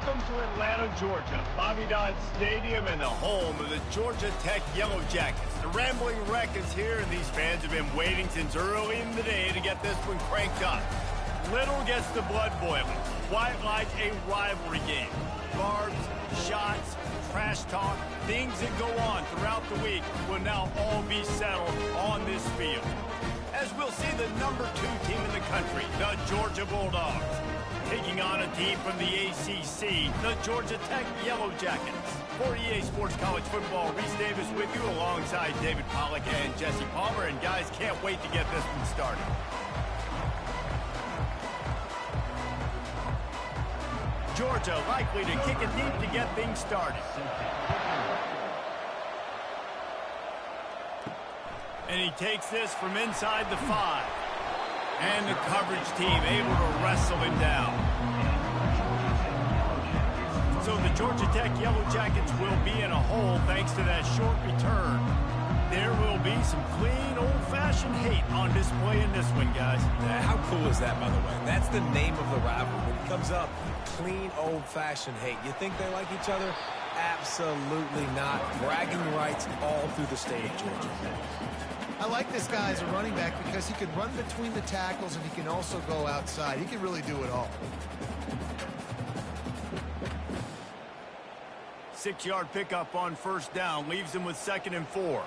Welcome to Atlanta, Georgia, Bobby Dodd Stadium and the home of the Georgia Tech Yellow Jackets. The Rambling Wreck is here, and these fans have been waiting since early in the day to get this one cranked up. Little gets the blood boiling, quite like a rivalry game. Barbs, shots, trash talk, things that go on throughout the week will now all be settled on this field. As we'll see the number 2 team in the country, the Georgia Bulldogs, taking on a team from the ACC, the Georgia Tech Yellow Jackets. For EA Sports College Football, Reese Davis with you alongside David Pollack and Jesse Palmer. And guys, can't wait to get this one started. Georgia likely to kick it deep to get things started. And he takes this from inside the 5. And the coverage team able to wrestle him down. So the Georgia Tech Yellow Jackets will be in a hole thanks to that short return. There will be some clean, old-fashioned hate on display in this one, guys. How cool is that, by the way? That's the name of the rivalry. When it comes up, clean, old-fashioned hate. You think they like each other? Absolutely not. Bragging rights all through the state of Georgia. I like this guy as a running back because he can run between the tackles and he can also go outside. He can really do it all. 6-yard pickup on first down leaves him with 2nd and 4.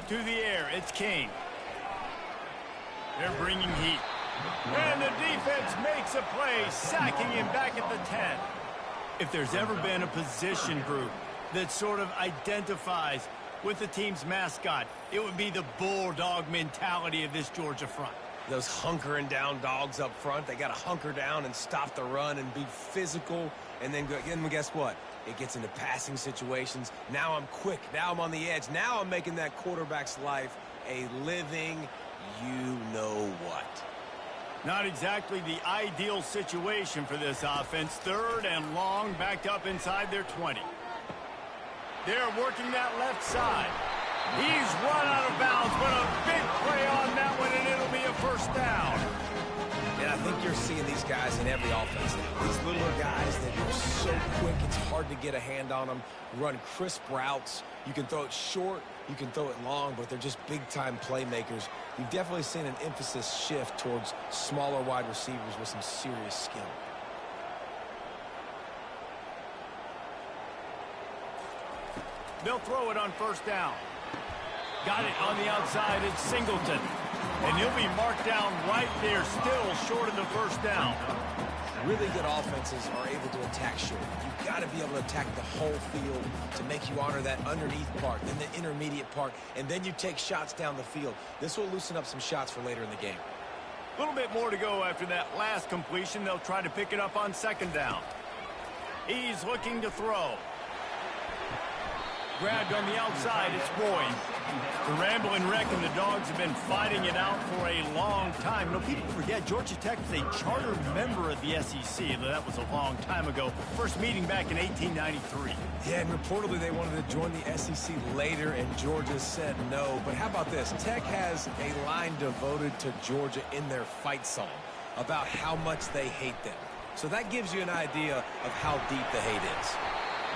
To the air, it's Kane. They're bringing heat. And the defense makes a play, sacking him back at the 10. If there's ever been a position group that sort of identifies with the team's mascot, it would be the bulldog mentality of this Georgia front. Those hunkering down dogs up front, they got to hunker down and stop the run and be physical. And then guess what? It gets into passing situations. Now I'm quick. Now I'm on the edge. Now I'm making that quarterback's life a living you-know-what. Not exactly the ideal situation for this offense. 3rd and long, backed up inside their 20. They're working that left side. He's run out of bounds, but a big play on that one, and it'll be a first down. And I think you're seeing these guys in every offense now. These littler guys that are so quick, it's hard to get a hand on them. Run crisp routes. You can throw it short, you can throw it long, but they're just big-time playmakers. You've definitely seen an emphasis shift towards smaller wide receivers with some serious skill. They'll throw it on first down. Got it on the outside. It's Singleton. And he'll be marked down right there, still short of the first down. Really good offenses are able to attack short. You've got to be able to attack the whole field to make you honor that underneath part, then the intermediate part, and then you take shots down the field. This will loosen up some shots for later in the game. A little bit more to go after that last completion. They'll try to pick it up on 2nd down. He's looking to throw. Grabbed on the outside, it's Boyd. The Rambling Wreck and the Dogs have been fighting it out for a long time. You know, people forget Georgia Tech is a charter member of the SEC, though that was a long time ago. First meeting back in 1893. Yeah, and reportedly they wanted to join the SEC later, and Georgia said no. But how about this? Tech has a line devoted to Georgia in their fight song about how much they hate them. So that gives you an idea of how deep the hate is.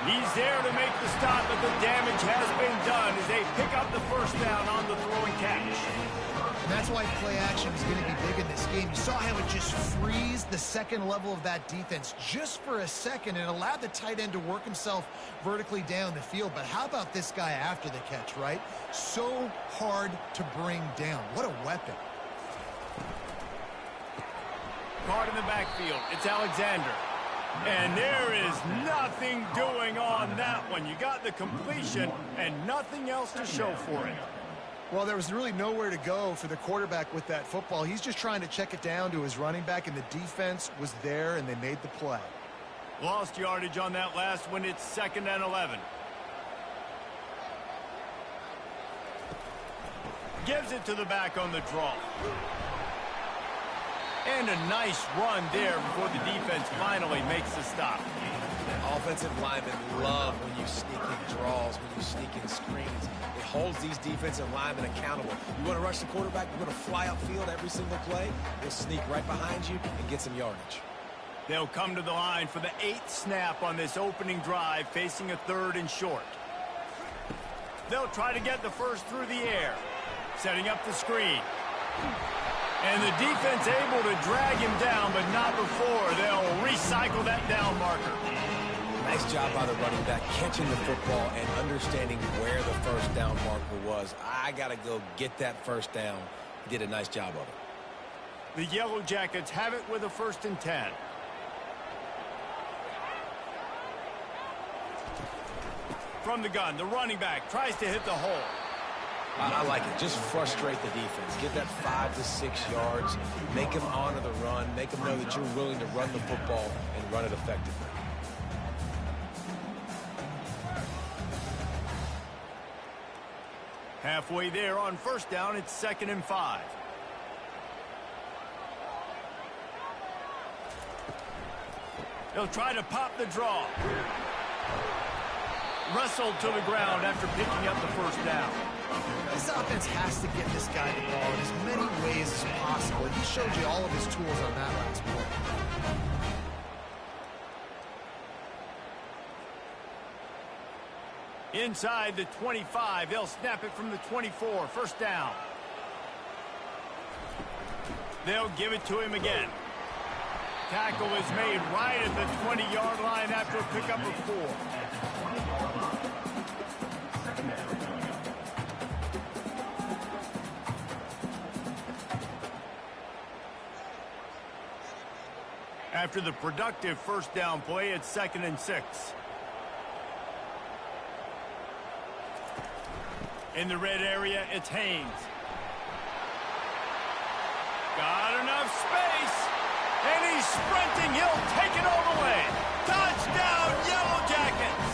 He's there to make the stop, but the damage has been done as they pick up the first down on the throw and catch. And that's why play action is going to be big in this game. You saw how it just frees the second level of that defense just for a second and allowed the tight end to work himself vertically down the field. But how about this guy after the catch, right? So hard to bring down. What a weapon. Caught in the backfield. It's Alexander. And there is nothing doing on that one. You got the completion and nothing else to show for it. Well, there was really nowhere to go for the quarterback with that football. He's just trying to check it down to his running back, and the defense was there, and they made the play. Lost yardage on that last one. It's 2nd and 11. Gives it to the back on the draw. And a nice run there before the defense finally makes the stop. Offensive linemen love when you sneak in draws, when you sneak in screens. It holds these defensive linemen accountable. You want to rush the quarterback, you're going to fly upfield every single play. He'll sneak right behind you and get some yardage. They'll come to the line for the 8th snap on this opening drive, facing a 3rd and short. They'll try to get the first through the air, setting up the screen. And the defense able to drag him down, but not before. They'll recycle that down marker. Nice job by the running back, catching the football and understanding where the first down marker was. I got to go get that first down. He did a nice job of it. The Yellow Jackets have it with a 1st and 10. From the gun, the running back tries to hit the hole. I like it. Just frustrate the defense. Get that 5 to 6 yards. Make them honor the run. Make them know that you're willing to run the football and run it effectively. Halfway there on 1st down, it's 2nd and 5. They'll try to pop the draw. Wrestled to the ground after picking up the 1st down. This offense has to get this guy the ball in as many ways as possible. He showed you all of his tools on that last play. Inside the 25, they'll snap it from the 24. 1st down. They'll give it to him again. Tackle is made right at the 20-yard line after a pickup of 4. After the productive 1st down play, it's 2nd and 6. In the red area, it's Haynes. Got enough space, and he's sprinting. He'll take it all the way. Touchdown, Yellow Jackets!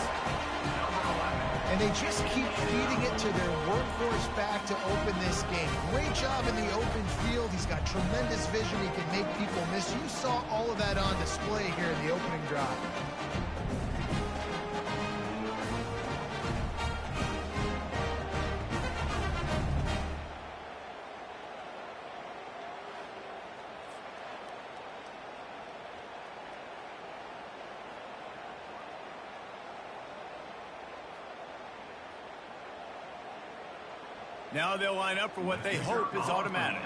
And they just keep feeding it to their workhorse back to open this game. Great job in the open field. He's got tremendous vision. He can make people miss. You saw all of that on display here in the opening drive. Now they'll line up for what they hope is automatic.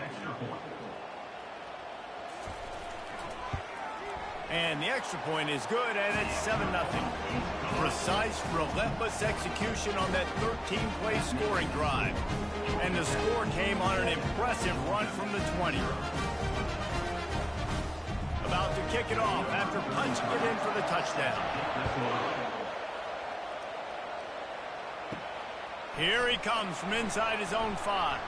And the extra point is good, and it's 7-0. Precise, relentless execution on that 13-play scoring drive. And the score came on an impressive run from the 20. About to kick it off after punching it in for the touchdown. Here he comes from inside his own 5.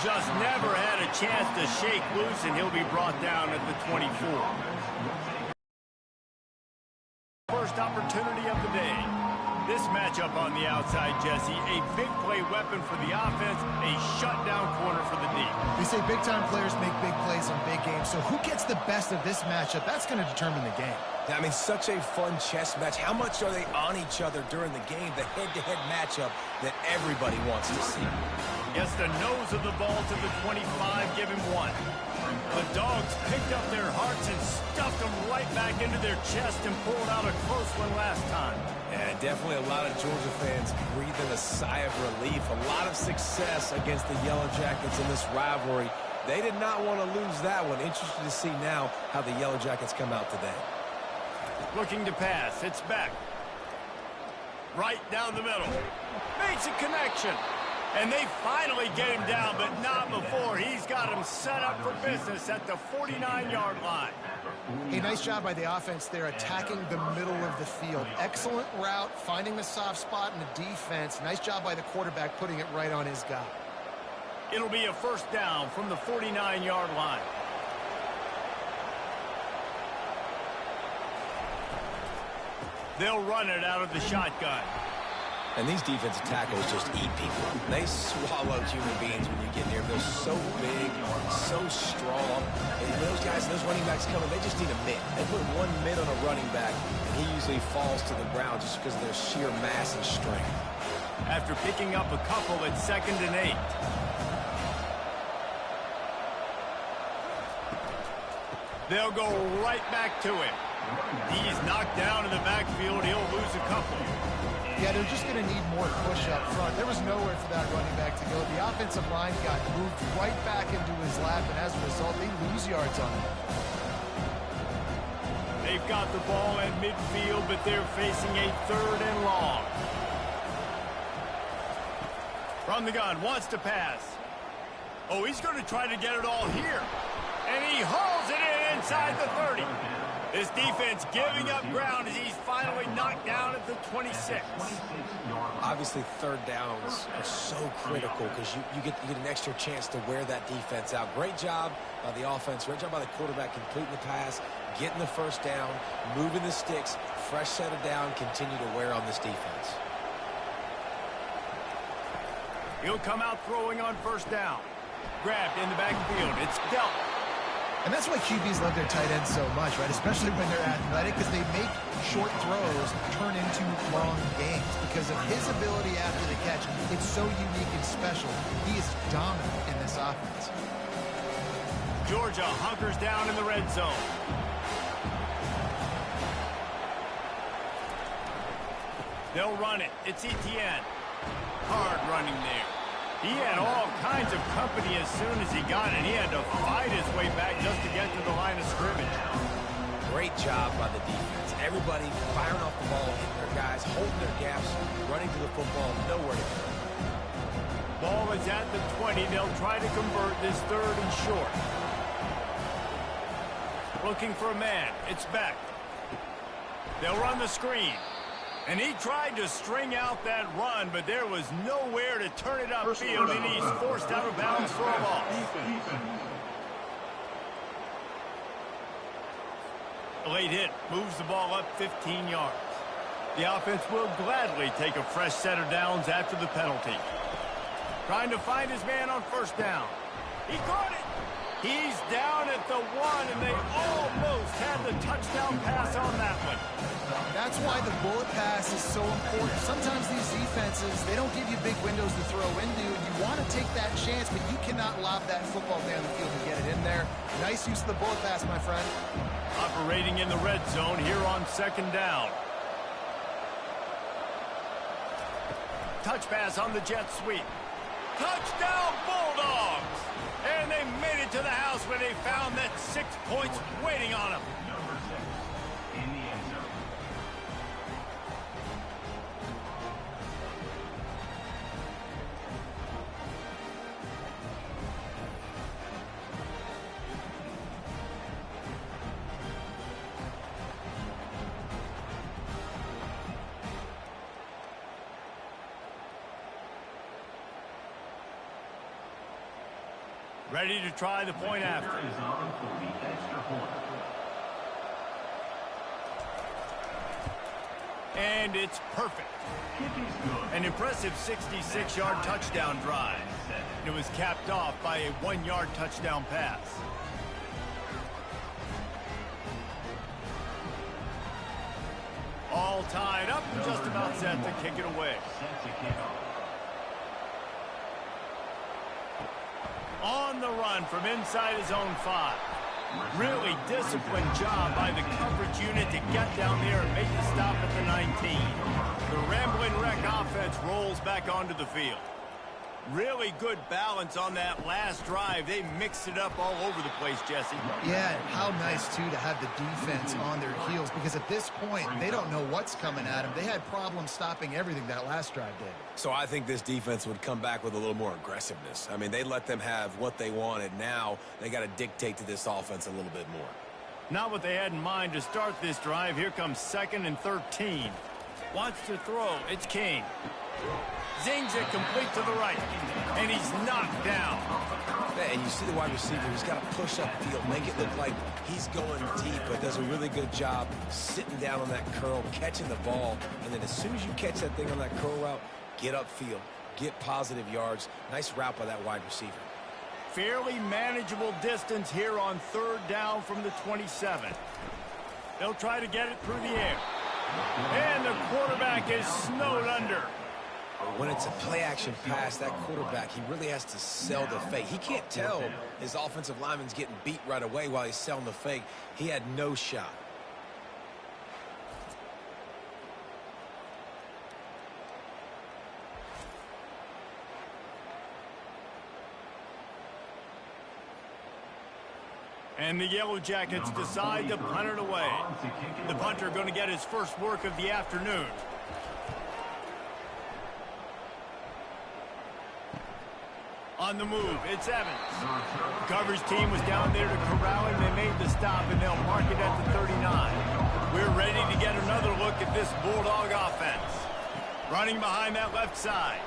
Just never had a chance to shake loose, and he'll be brought down at the 24. First opportunity of the day. This matchup on the outside, Jesse, a big play weapon for the offense, a shutdown corner for the D. They say big-time players make big plays in big games, so who gets the best of this matchup? That's going to determine the game. I mean, such a fun chess match. How much are they on each other during the game? The head-to-head matchup that everybody wants to see. Gets the nose of the ball to the 25, give him 1. The Dogs picked up their hearts and stuffed them right back into their chest and pulled out a close one last time. And definitely a lot of Georgia fans breathing a sigh of relief. A lot of success against the Yellow Jackets in this rivalry. They did not want to lose that one. Interested to see now how the Yellow Jackets come out today. Looking to pass. It's back. Right down the middle. Makes a connection. And they finally get him down, but not before. He's got him set up for business at the 49-yard line. A nice job by the offense there, attacking the middle of the field. Excellent route, finding the soft spot in the defense. Nice job by the quarterback putting it right on his guy. It'll be a 1st down from the 49-yard line. They'll run it out of the shotgun. And these defensive tackles just eat people. They swallow human beings when you get near. They're so big, so strong. And those guys, those running backs coming, they just need a mid. They put 1 mid on a running back, and he usually falls to the ground just because of their sheer mass and strength. after picking up a couple at 2nd and 8. They'll go right back to him. He's knocked down in the backfield. He'll lose a couple. Yeah, they're just going to need more push up front. There was nowhere for that running back to go. The offensive line got moved right back into his lap, and as a result, they lose yards on him. They've got the ball at midfield, but they're facing a 3rd and long. From the gun, wants to pass. Oh, he's going to try to get it all here. And he hauls it in inside the 30. This defense giving up ground as he's finally knocked down at the 26. Obviously, 3rd downs are so critical because you get an extra chance to wear that defense out. Great job by the offense. Great job by the quarterback completing the pass, getting the 1st down, moving the sticks, fresh set of down, continue to wear on this defense. He'll come out throwing on 1st down. Grabbed in the backfield. It's dealt. And that's why QBs love their tight ends so much, right? Especially when they're athletic, because they make short throws turn into long games. Because of his ability after the catch, it's so unique and special. He is dominant in this offense. Georgia hunkers down in the red zone. They'll run it. It's Etienne. Hard running there. He had all kinds of company as soon as he got it. He had to fight his way back just to get to the line of scrimmage. Great job by the defense. Everybody firing off the ball, hitting their guys, holding their gaps, running to the football, nowhere to go. Ball is at the 20. They'll try to convert this 3rd and short. Looking for a man. It's Beck. They'll run the screen. And he tried to string out that run, but there was nowhere to turn it upfield, and he's forced out of bounds for a loss. A late hit moves the ball up 15 yards. The offense will gladly take a fresh set of downs after the penalty. Trying to find his man on 1st down. He caught it. He's down at the 1, and they almost had the touchdown pass on that one. That's why the bullet pass is so important. Sometimes these defenses, they don't give you big windows to throw into, and you want to take that chance, but you cannot lob that football down the field and get it in there. Nice use of the bullet pass, my friend. Operating in the red zone here on 2nd down. Touch pass on the jet sweep. Touchdown, Bulldogs! And they made it to the house when they found that 6 points waiting on them. Ready to try the point after. And it's perfect. An impressive 66-yard touchdown drive. It was capped off by a 1-yard touchdown pass. All tied up, just about set to kick it away. On the run from inside his own 5. Really disciplined job by the coverage unit to get down there and make the stop at the 19. The Rambling Wreck offense rolls back onto the field. Really good balance on that last drive. They mixed it up all over the place, Jesse. Yeah, how nice, too, to have the defense on their heels, because at this point, they don't know what's coming at them. They had problems stopping everything that last drive did. So I think this defense would come back with a little more aggressiveness. I mean, they let them have what they wanted. Now they got to dictate to this offense a little bit more. Not what they had in mind to start this drive. Here comes 2nd and 13. Wants to throw. It's King. Zings it complete to the right. And he's knocked down. Yeah, and you see the wide receiver. He's got to push up field, make it look like he's going deep, but does a really good job sitting down on that curl, catching the ball. And then as soon as you catch that thing on that curl route, get upfield, get positive yards. Nice route by that wide receiver. Fairly manageable distance here on 3rd down from the 27. They'll try to get it through the air. And the quarterback is snowed under. When it's a play-action pass, that quarterback, he really has to sell the fake. He can't tell his offensive lineman's getting beat right away while he's selling the fake. He had no shot. And the Yellow Jackets decide to punt it away. The punter going to get his first work of the afternoon. On the move, it's Evans. The coverage team was down there to corral him. They made the stop, and they'll mark it at the 39. We're ready to get another look at this Bulldog offense. Running behind that left side.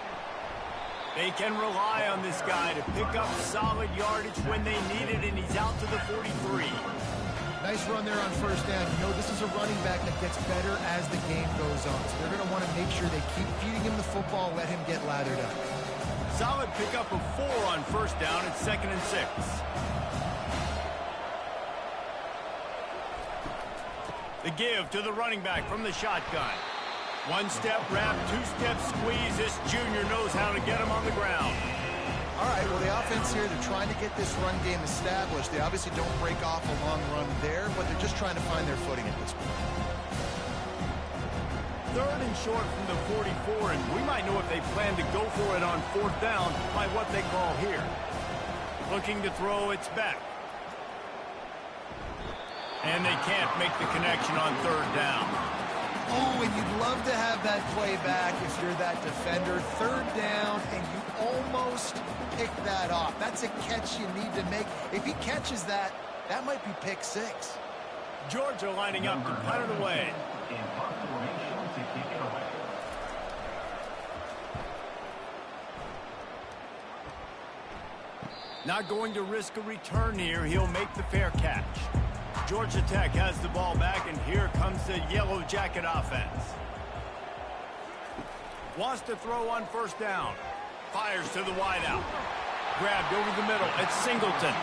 They can rely on this guy to pick up solid yardage when they need it, and he's out to the 43. Nice run there on first down. You know, this is a running back that gets better as the game goes on. So they're going to want to make sure they keep feeding him the football, let him get lathered up. Solid pickup of 4 on first down. It's 2nd and 6. The give to the running back from the shotgun. One-step wrap, two-step squeeze. This junior knows how to get him on the ground. All right, well, the offense here, they're trying to get this run game established. They obviously don't break off a long run there, but they're just trying to find their footing at this point. 3rd and short from the 44, and we might know if they plan to go for it on 4th down by what they call here. Looking to throw, it's back. And they can't make the connection on 3rd down. Oh, and you'd love to have that play back if you're that defender. 3rd down, and you almost pick that off. That's a catch you need to make. If he catches that, that might be pick 6. Georgia lining up to punt it away. Not going to risk a return here. He'll make the fair catch. Georgia Tech has the ball back, and here comes the Yellow Jacket offense. Wants to throw on 1st down. Fires to the wideout. Grabbed over the middle. It's Singleton.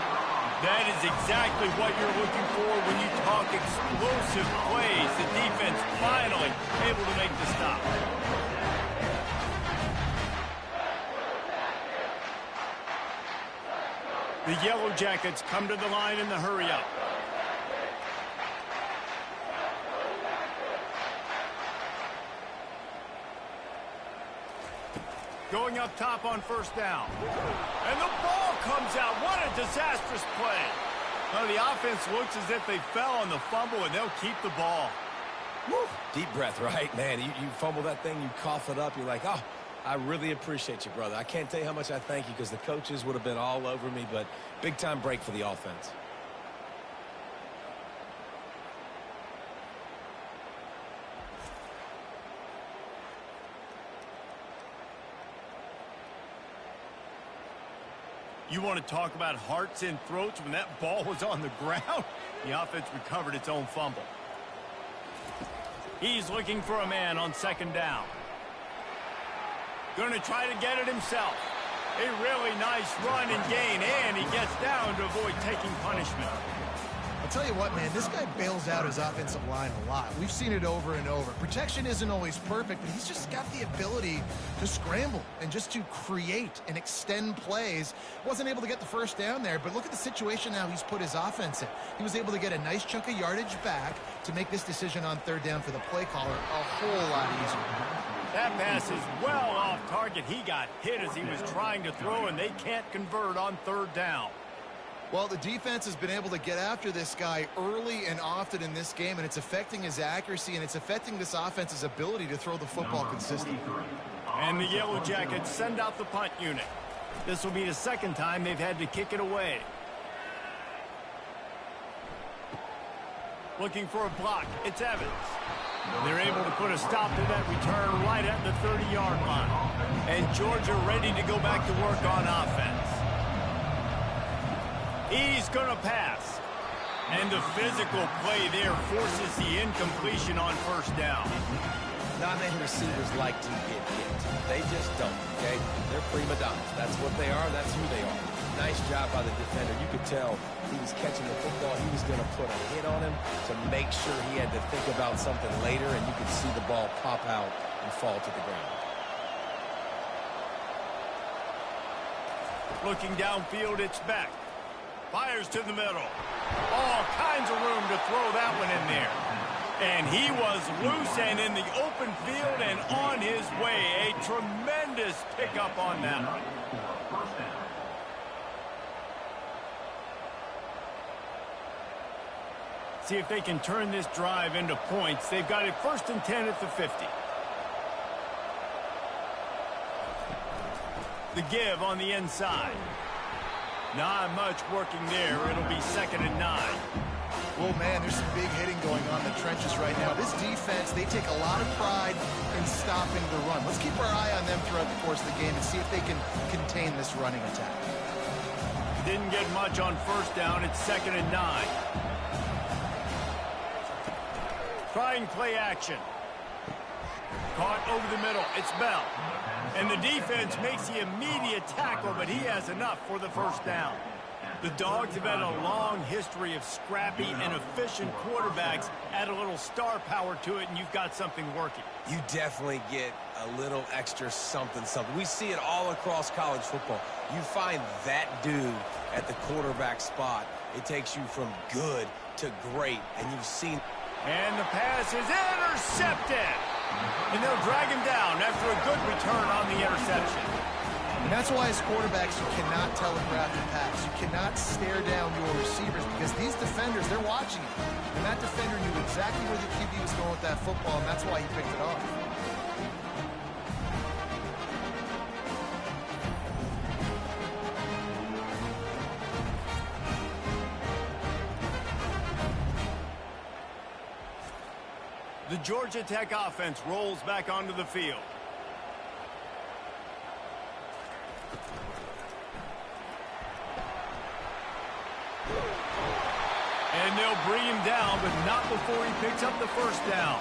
That is exactly what you're looking for when you talk explosive plays. The defense finally able to make the stop. The Yellow Jackets come to the line in the hurry-up. Going up top on 1st down. And the ball comes out. What a disastrous play. Well, the offense looks as if they fell on the fumble, and they'll keep the ball. Woo. Deep breath, right? Man, you fumble that thing, you cough it up, you're like, oh, I really appreciate you, brother. I can't tell you how much I thank you because the coaches would have been all over me, but big-time break for the offense. You want to talk about hearts and throats when that ball was on the ground? The offense recovered its own fumble. He's looking for a man on 2nd down. Going to try to get it himself. A really nice run and gain, and he gets down to avoid taking punishment. I'll tell you what, man, this guy bails out his offensive line a lot. We've seen it over and over. Protection isn't always perfect, but he's just got the ability to scramble and just to create and extend plays. Wasn't able to get the 1st down there, but look at the situation now he's put his offense in. He was able to get a nice chunk of yardage back to make this decision on 3rd down for the play caller a whole lot easier. That pass is well off target. He got hit as he was trying to throw, and they can't convert on 3rd down. Well, the defense has been able to get after this guy early and often in this game, and it's affecting his accuracy, and it's affecting this offense's ability to throw the football consistently. And the Yellow Jackets send out the punt unit. This will be the 2nd time they've had to kick it away. Looking for a block. It's Evans. They're able to put a stop to that return right at the 30-yard line. And Georgia ready to go back to work on offense. He's going to pass. And the physical play there forces the incompletion on 1st down. Not many receivers like to get hit. They just don't, okay? They're prima donnas. That's what they are. That's who they are. Nice job by the defender. You could tell he was catching the football. He was going to put a hit on him to make sure he had to think about something later, and you could see the ball pop out and fall to the ground. Looking downfield, it's Beck. Fires to the middle. All kinds of room to throw that one in there. And he was loose and in the open field and on his way. A tremendous pickup on that one. See if they can turn this drive into points. They've got it 1st and 10 at the 50. The give on the inside. Not much working there. It'll be 2nd and 9. Well, man, there's some big hitting going on in the trenches right now. This defense, they take a lot of pride in stopping the run. Let's keep our eye on them throughout the course of the game and see if they can contain this running attack. Didn't get much on 1st down. It's 2nd and 9. Trying play action. Caught over the middle. It's Bell. And the defense makes the immediate tackle, but he has enough for the 1st down. The Dogs have had a long history of scrappy and efficient quarterbacks. Add a little star power to it, and you've got something working. You definitely get a little extra something. We see it all across college football. You find that dude at the quarterback spot. It takes you from good to great, and you've seen... And the pass is intercepted. And they'll drag him down after a good return on the interception. And that's why as quarterbacks, you cannot telegraph the pass. You cannot stare down your receivers because these defenders, they're watching you. And that defender knew exactly where the QB was going with that football, and that's why he picked it off. The Georgia Tech offense rolls back onto the field. And they'll bring him down, but not before he picks up the 1st down.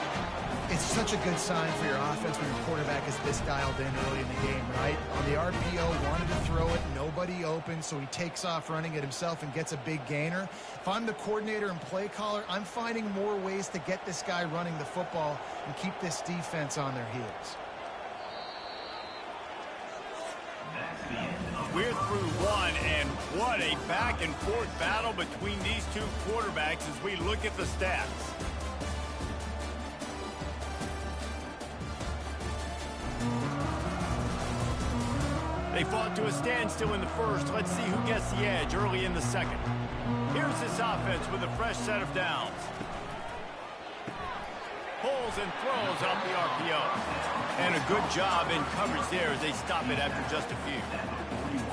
It's such a good sign for your offense when your quarterback is this dialed in early in the game, right? On the RPO, wanted to throw it, nobody open, so he takes off running it himself and gets a big gainer. If I'm the coordinator and play caller, I'm finding more ways to get this guy running the football and keep this defense on their heels. We're through one, and what a back-and-forth battle between these two quarterbacks as we look at the stats. They fought to a standstill in the 1st. Let's see who gets the edge early in the 2nd. Here's this offense with a fresh set of downs. Pulls and throws off the RPO. And a good job in coverage there as they stop it after just a few.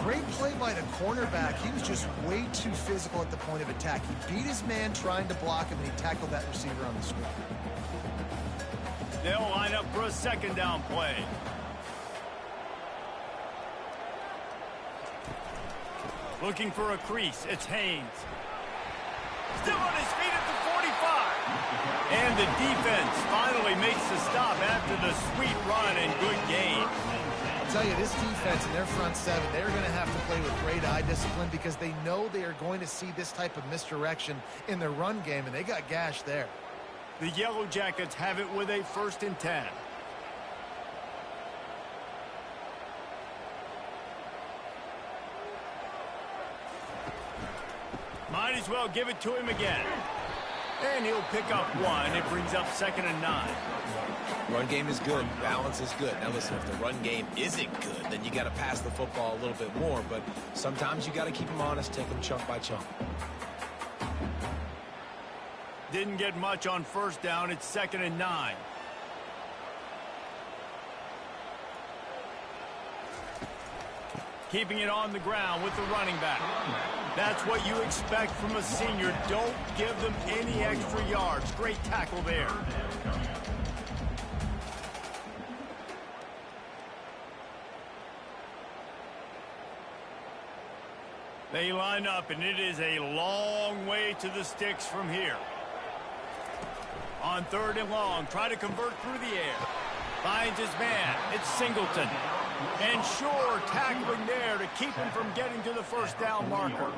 Great play by the cornerback. He was just way too physical at the point of attack. He beat his man trying to block him, and he tackled that receiver on the screen. They'll line up for a 2nd down play. Looking for a crease. It's Haynes. Still on his feet at the 45. And the defense finally makes the stop after the sweet run and good gain. I'll tell you, this defense in their front 7, they're going to have to play with great eye discipline because they know they are going to see this type of misdirection in their run game, and they got gashed there. The Yellow Jackets have it with a 1st and 10. Might as well give it to him again. And he'll pick up 1. It brings up 2nd and 9. Run game is good. Balance is good. Now listen, if the run game isn't good, then you got to pass the football a little bit more. But sometimes you got to keep them honest, take them chunk by chunk. Didn't get much on 1st down. It's 2nd and 9. Keeping it on the ground with the running back. That's what you expect from a senior. Don't give them any extra yards. Great tackle there. They line up, and it is a long way to the sticks from here. On 3rd and long, try to convert through the air. Finds his man. It's Singleton. And Shore tackling there to keep him from getting to the 1st down marker.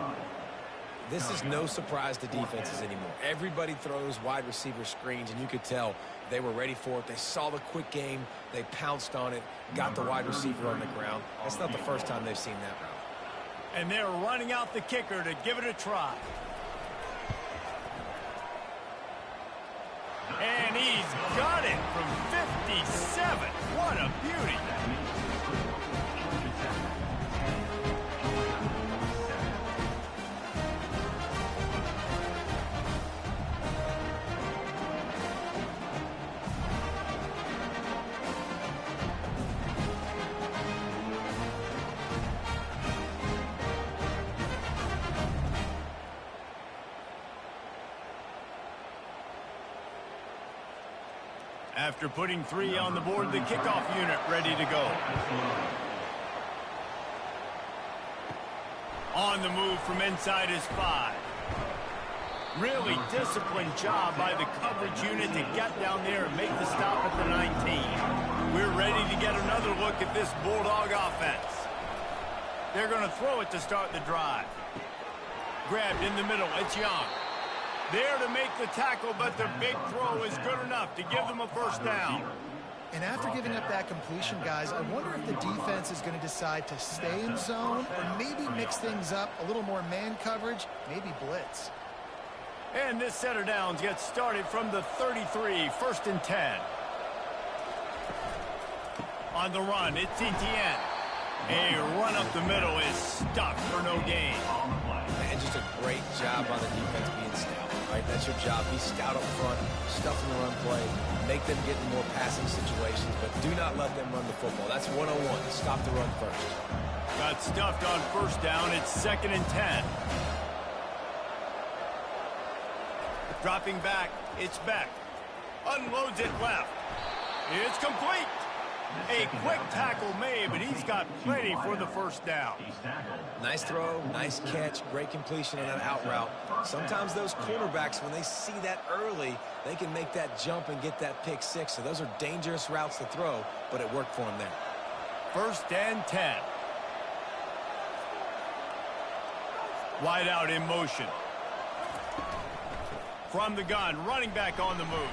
This is no surprise to defenses anymore. Everybody throws wide receiver screens, and you could tell they were ready for it. They saw the quick game. They pounced on it, got the wide receiver on the ground. That's not the first time they've seen that route. And they're running out the kicker to give it a try. And he's got it from 57. What a beauty. After putting 3 on the board, the kickoff unit ready to go. On the move from inside his 5. Really disciplined job by the coverage unit to get down there and make the stop at the 19. We're ready to get another look at this Bulldog offense. They're going to throw it to start the drive. Grabbed in the middle, it's Young. There to make the tackle, but the big throw is good enough to give them a first down. And after giving up that completion, guys, I wonder if the defense is going to decide to stay in zone or maybe mix things up, a little more man coverage, maybe blitz. And this set of downs gets started from the 33, 1st and 10. On the run, it's Etienne. A run up the middle is stuck for no gain. And just a great job on the defense being stout, right? That's your job. Be stout up front, stuff in the run play, make them get in more passing situations, but do not let them run the football. That's 101. Stop the run first. Got stuffed on first down. It's 2nd and 10. Dropping back, it's Beck. Unloads it left. It's complete. A quick tackle made, but he's got plenty for the first down. Nice throw, nice catch, great completion on that out route. Sometimes those cornerbacks, when they see that early, they can make that jump and get that pick 6. So those are dangerous routes to throw, but it worked for him there. 1st and 10. Wide out in motion. From the gun, running back on the move.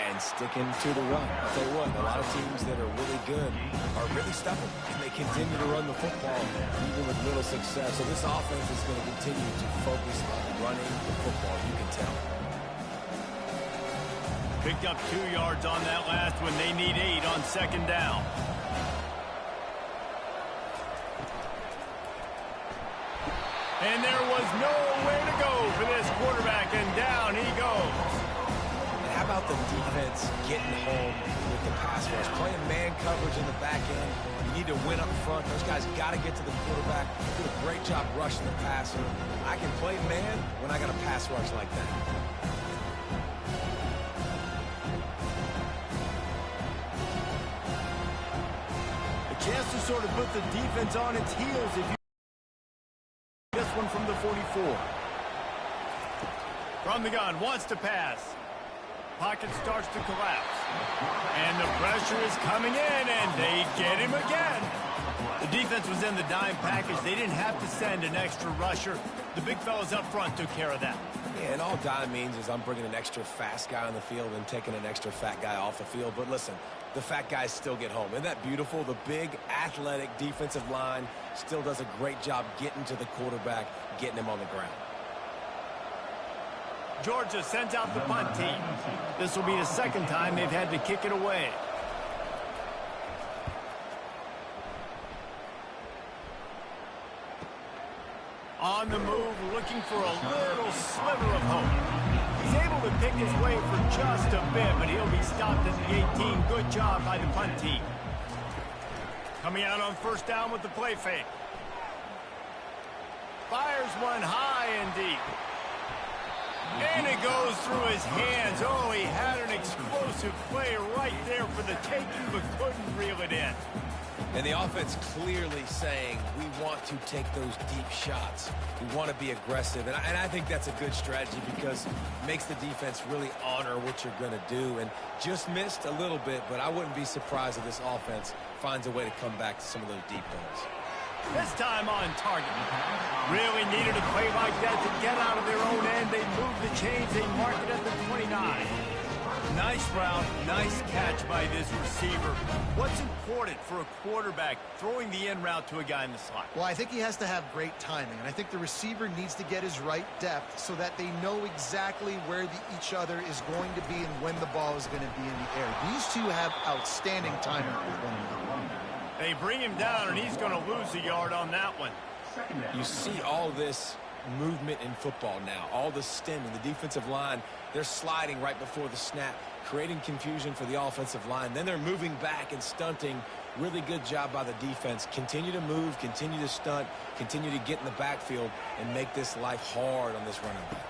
And sticking to the run. I'll tell you what, a lot of teams that are really good are really stubborn, and they continue to run the football even with little success. So this offense is going to continue to focus on running the football, you can tell. Picked up 2 yards on that last one. They need 8 on 2nd down. And there was nowhere to go for this quarterback, and down he goes. How about the defense getting home with the pass rush? Playing man coverage in the back end. You need to win up front. Those guys got to get to the quarterback. Do a great job rushing the passer. I can play man when I got a pass rush like that. A chance to sort of put the defense on its heels if you... This one from the 44. From the gun, wants to pass. Pocket starts to collapse. And the pressure is coming in, and they get him again. The defense was in the dime package. They didn't have to send an extra rusher. The big fellas up front took care of that. Yeah, and all dime means is I'm bringing an extra fast guy on the field and taking an extra fat guy off the field. But listen, the fat guys still get home. Isn't that beautiful? The big, athletic defensive line still does a great job getting to the quarterback, getting him on the ground. Georgia sends out the punt team. This will be the 2nd time they've had to kick it away. On the move, looking for a little sliver of hope. He's able to pick his way for just a bit, but he'll be stopped at the 18. Good job by the punt team. Coming out on 1st down with the play fake. Fires one high and deep. And it goes through his hands. Oh, he had an explosive play right there for the taking, but couldn't reel it in. And the offense clearly saying, we want to take those deep shots. We want to be aggressive. And I think that's a good strategy because it makes the defense really honor what you're going to do. And just missed a little bit, but I wouldn't be surprised if this offense finds a way to come back to some of those deep balls. This time on target. Really needed a play like that to get out of their own end. They move the chains. They mark it at the 29. Nice route, nice catch by this receiver. What's important for a quarterback throwing the in route to a guy in the slot? Well, I think he has to have great timing, and I think the receiver needs to get his right depth so that they know exactly where each other is going to be and when the ball is going to be in the air. These two have outstanding timing with one another. They bring him down, and he's going to lose a yard on that one. You see all this movement in football now, all the stemming, the defensive line, they're sliding right before the snap, creating confusion for the offensive line. Then they're moving back and stunting. Really good job by the defense. Continue to move, continue to stunt, continue to get in the backfield and make this life hard on this running back.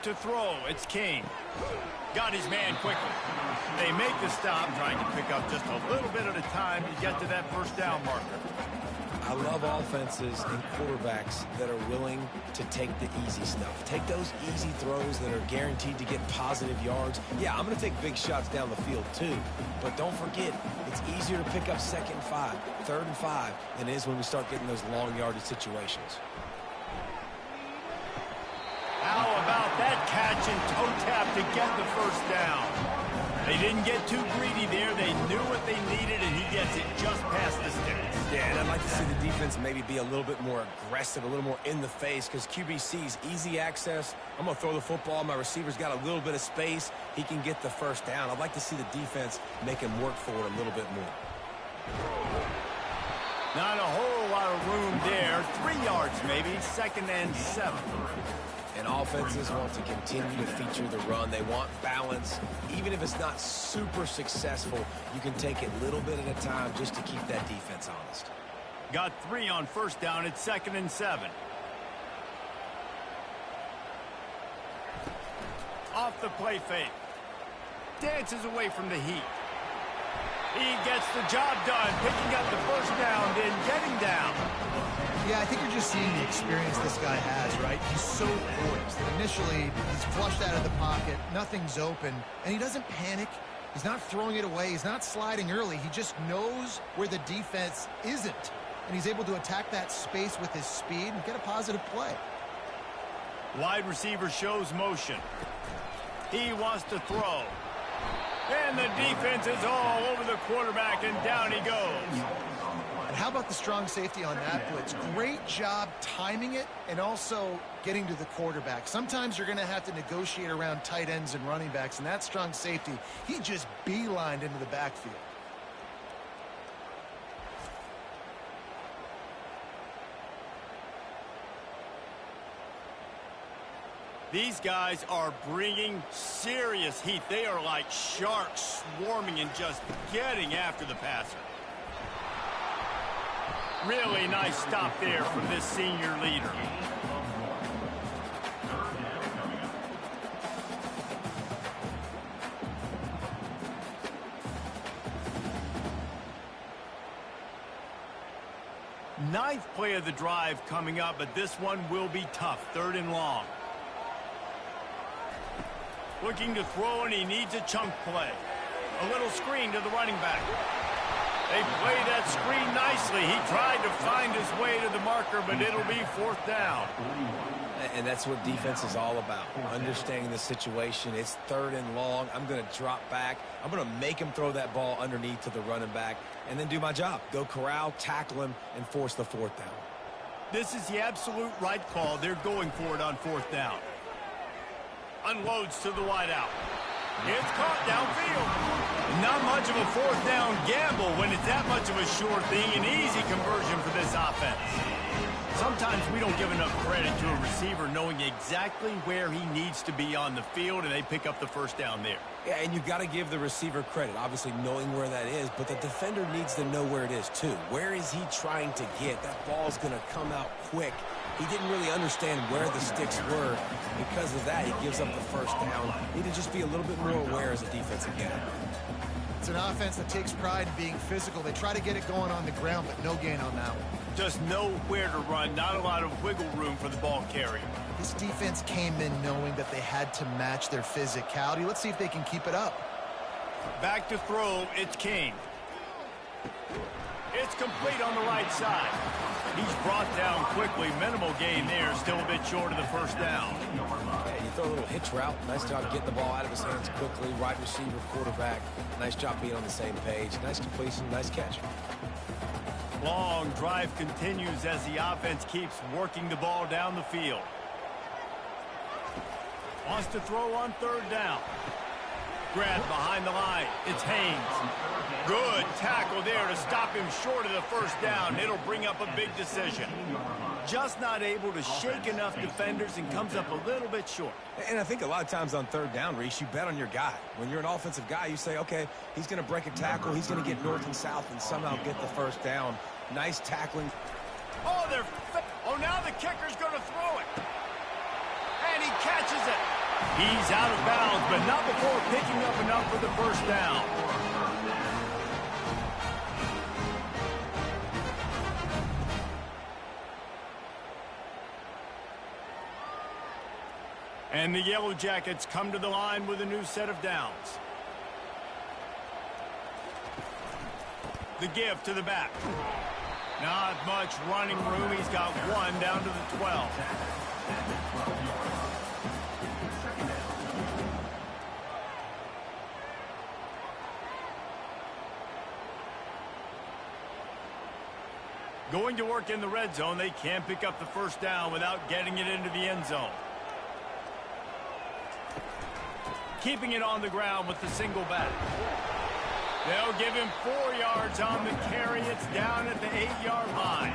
To throw, it's King. Got his man quickly. They make the stop, trying to pick up just a little bit at a time to get to that first down marker. I love offenses and quarterbacks that are willing to take the easy stuff. Take those easy throws that are guaranteed to get positive yards. Yeah, I'm going to take big shots down the field too. But don't forget, it's easier to pick up 2nd and 5, 3rd and 5 than it is when we start getting those long yardage situations. How about that catch and toe tap to get the first down? They didn't get too greedy there. They knew what they needed, and he gets it just past the sticks. Yeah, and I'd like to see the defense maybe be a little bit more aggressive, a little more in the face, because QBC's easy access. I'm going to throw the football. My receiver's got a little bit of space. He can get the first down. I'd like to see the defense make him work for it a little bit more. Not a whole lot of room there. 3 yards maybe, 2nd and 7. And offenses want to continue to feature the run. They want balance. Even if it's not super successful, you can take it a little bit at a time just to keep that defense honest. Got 3 on first down. It's 2nd and 7. Off the play fake. Dances away from the heat. He gets the job done, picking up the first down, then getting down. Yeah, I think you're just seeing the experience this guy has, right? He's so poised. Initially, he's flushed out of the pocket, nothing's open, and he doesn't panic. He's not throwing it away. He's not sliding early. He just knows where the defense isn't, and he's able to attack that space with his speed and get a positive play. Wide receiver shows motion. He wants to throw. And the defense is all over the quarterback, and down he goes. And how about the strong safety on that blitz? Great job timing it and also getting to the quarterback. Sometimes you're going to have to negotiate around tight ends and running backs, and that strong safety, he just beelined into the backfield. These guys are bringing serious heat. They are like sharks swarming and just getting after the passer. Really nice stop there from this senior leader. Ninth play of the drive coming up, but this one will be tough. 3rd and long. Looking to throw, and he needs a chunk play. A little screen to the running back. They play that screen nicely. He tried to find his way to the marker, but it'll be 4th down. And that's what defense is all about, understanding the situation. It's 3rd and long. I'm going to drop back. I'm going to make him throw that ball underneath to the running back and then do my job. Go corral, tackle him, and force the 4th down. This is the absolute right call. They're going for it on 4th down. Unloads to the wideout. It's caught downfield. Not much of a 4th down gamble when it's that much of a sure thing. An easy conversion for this offense. Sometimes we don't give enough credit to a receiver knowing exactly where he needs to be on the field, and they pick up the first down there. Yeah, and you've got to give the receiver credit, obviously knowing where that is, but the defender needs to know where it is too. Where is he trying to get? That ball's going to come out quick. He didn't really understand where the sticks were. Because of that, he gives up the first down. Need to just be a little bit more aware as a defensive guy. It's an offense that takes pride in being physical. They try to get it going on the ground, but no gain on that one. Just know where to run. Not a lot of wiggle room for the ball carrier. This defense came in knowing that they had to match their physicality. Let's see if they can keep it up. Back to throw. It's King. It's complete on the right side. He's brought down quickly. Minimal gain there. Still a bit short of the first down. Yeah, you throw a little hitch route. Nice job getting the ball out of his hands quickly. Wide receiver, quarterback. Nice job being on the same page. Nice completion, nice catch. Long drive continues as the offense keeps working the ball down the field. Wants to throw on third down. Grab behind the line. It's Haynes. Good tackle there to stop him short of the first down. It'll bring up a big decision. Just not able to shake enough defenders and comes up a little bit short. And I think a lot of times on third down, Reese, you bet on your guy. When you're an offensive guy, you say, okay, he's going to break a tackle. He's going to get north and south and somehow get the first down. Nice tackling. Oh, now the kicker's going to throw it. And he catches it. He's out of bounds, but not before picking up enough for the first down. And the Yellow Jackets come to the line with a new set of downs. The give to the back. Not much running room. He's got one down to the 12. Going to work in the red zone. They can't pick up the first down without getting it into the end zone. Keeping it on the ground with the single back. They'll give him 4 yards on the carry. It's down at the 8-yard line.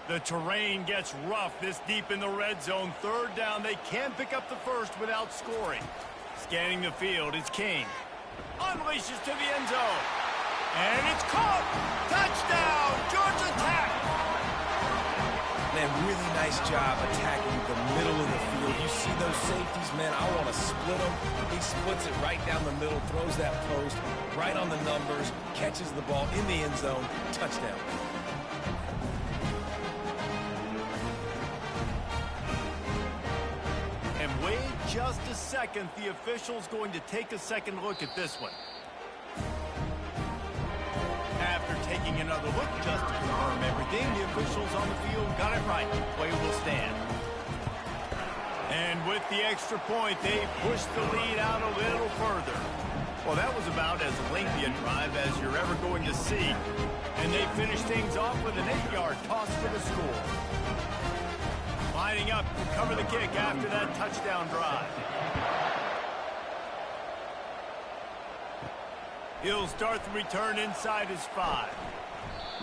The terrain gets rough this deep in the red zone. Third down. They can't pick up the first without scoring. Scanning the field, it's King. Unleashes to the end zone. And it's caught. Touchdown, Georgia Tech. Man, really nice job attacking the middle of the field. You see those safeties, man, I want to split them. He splits it right down the middle, throws that post, right on the numbers, catches the ball in the end zone. Touchdown. And wait just a second. The official's going to take a second look at this one. After taking another look just to confirm everything, the officials on the field got it right. Play will stand. And with the extra point, they pushed the lead out a little further. Well, that was about as lengthy a drive as you're ever going to see. And they finished things off with an 8-yard toss for the score. Lining up to cover the kick after that touchdown drive. He'll start the return inside his 5.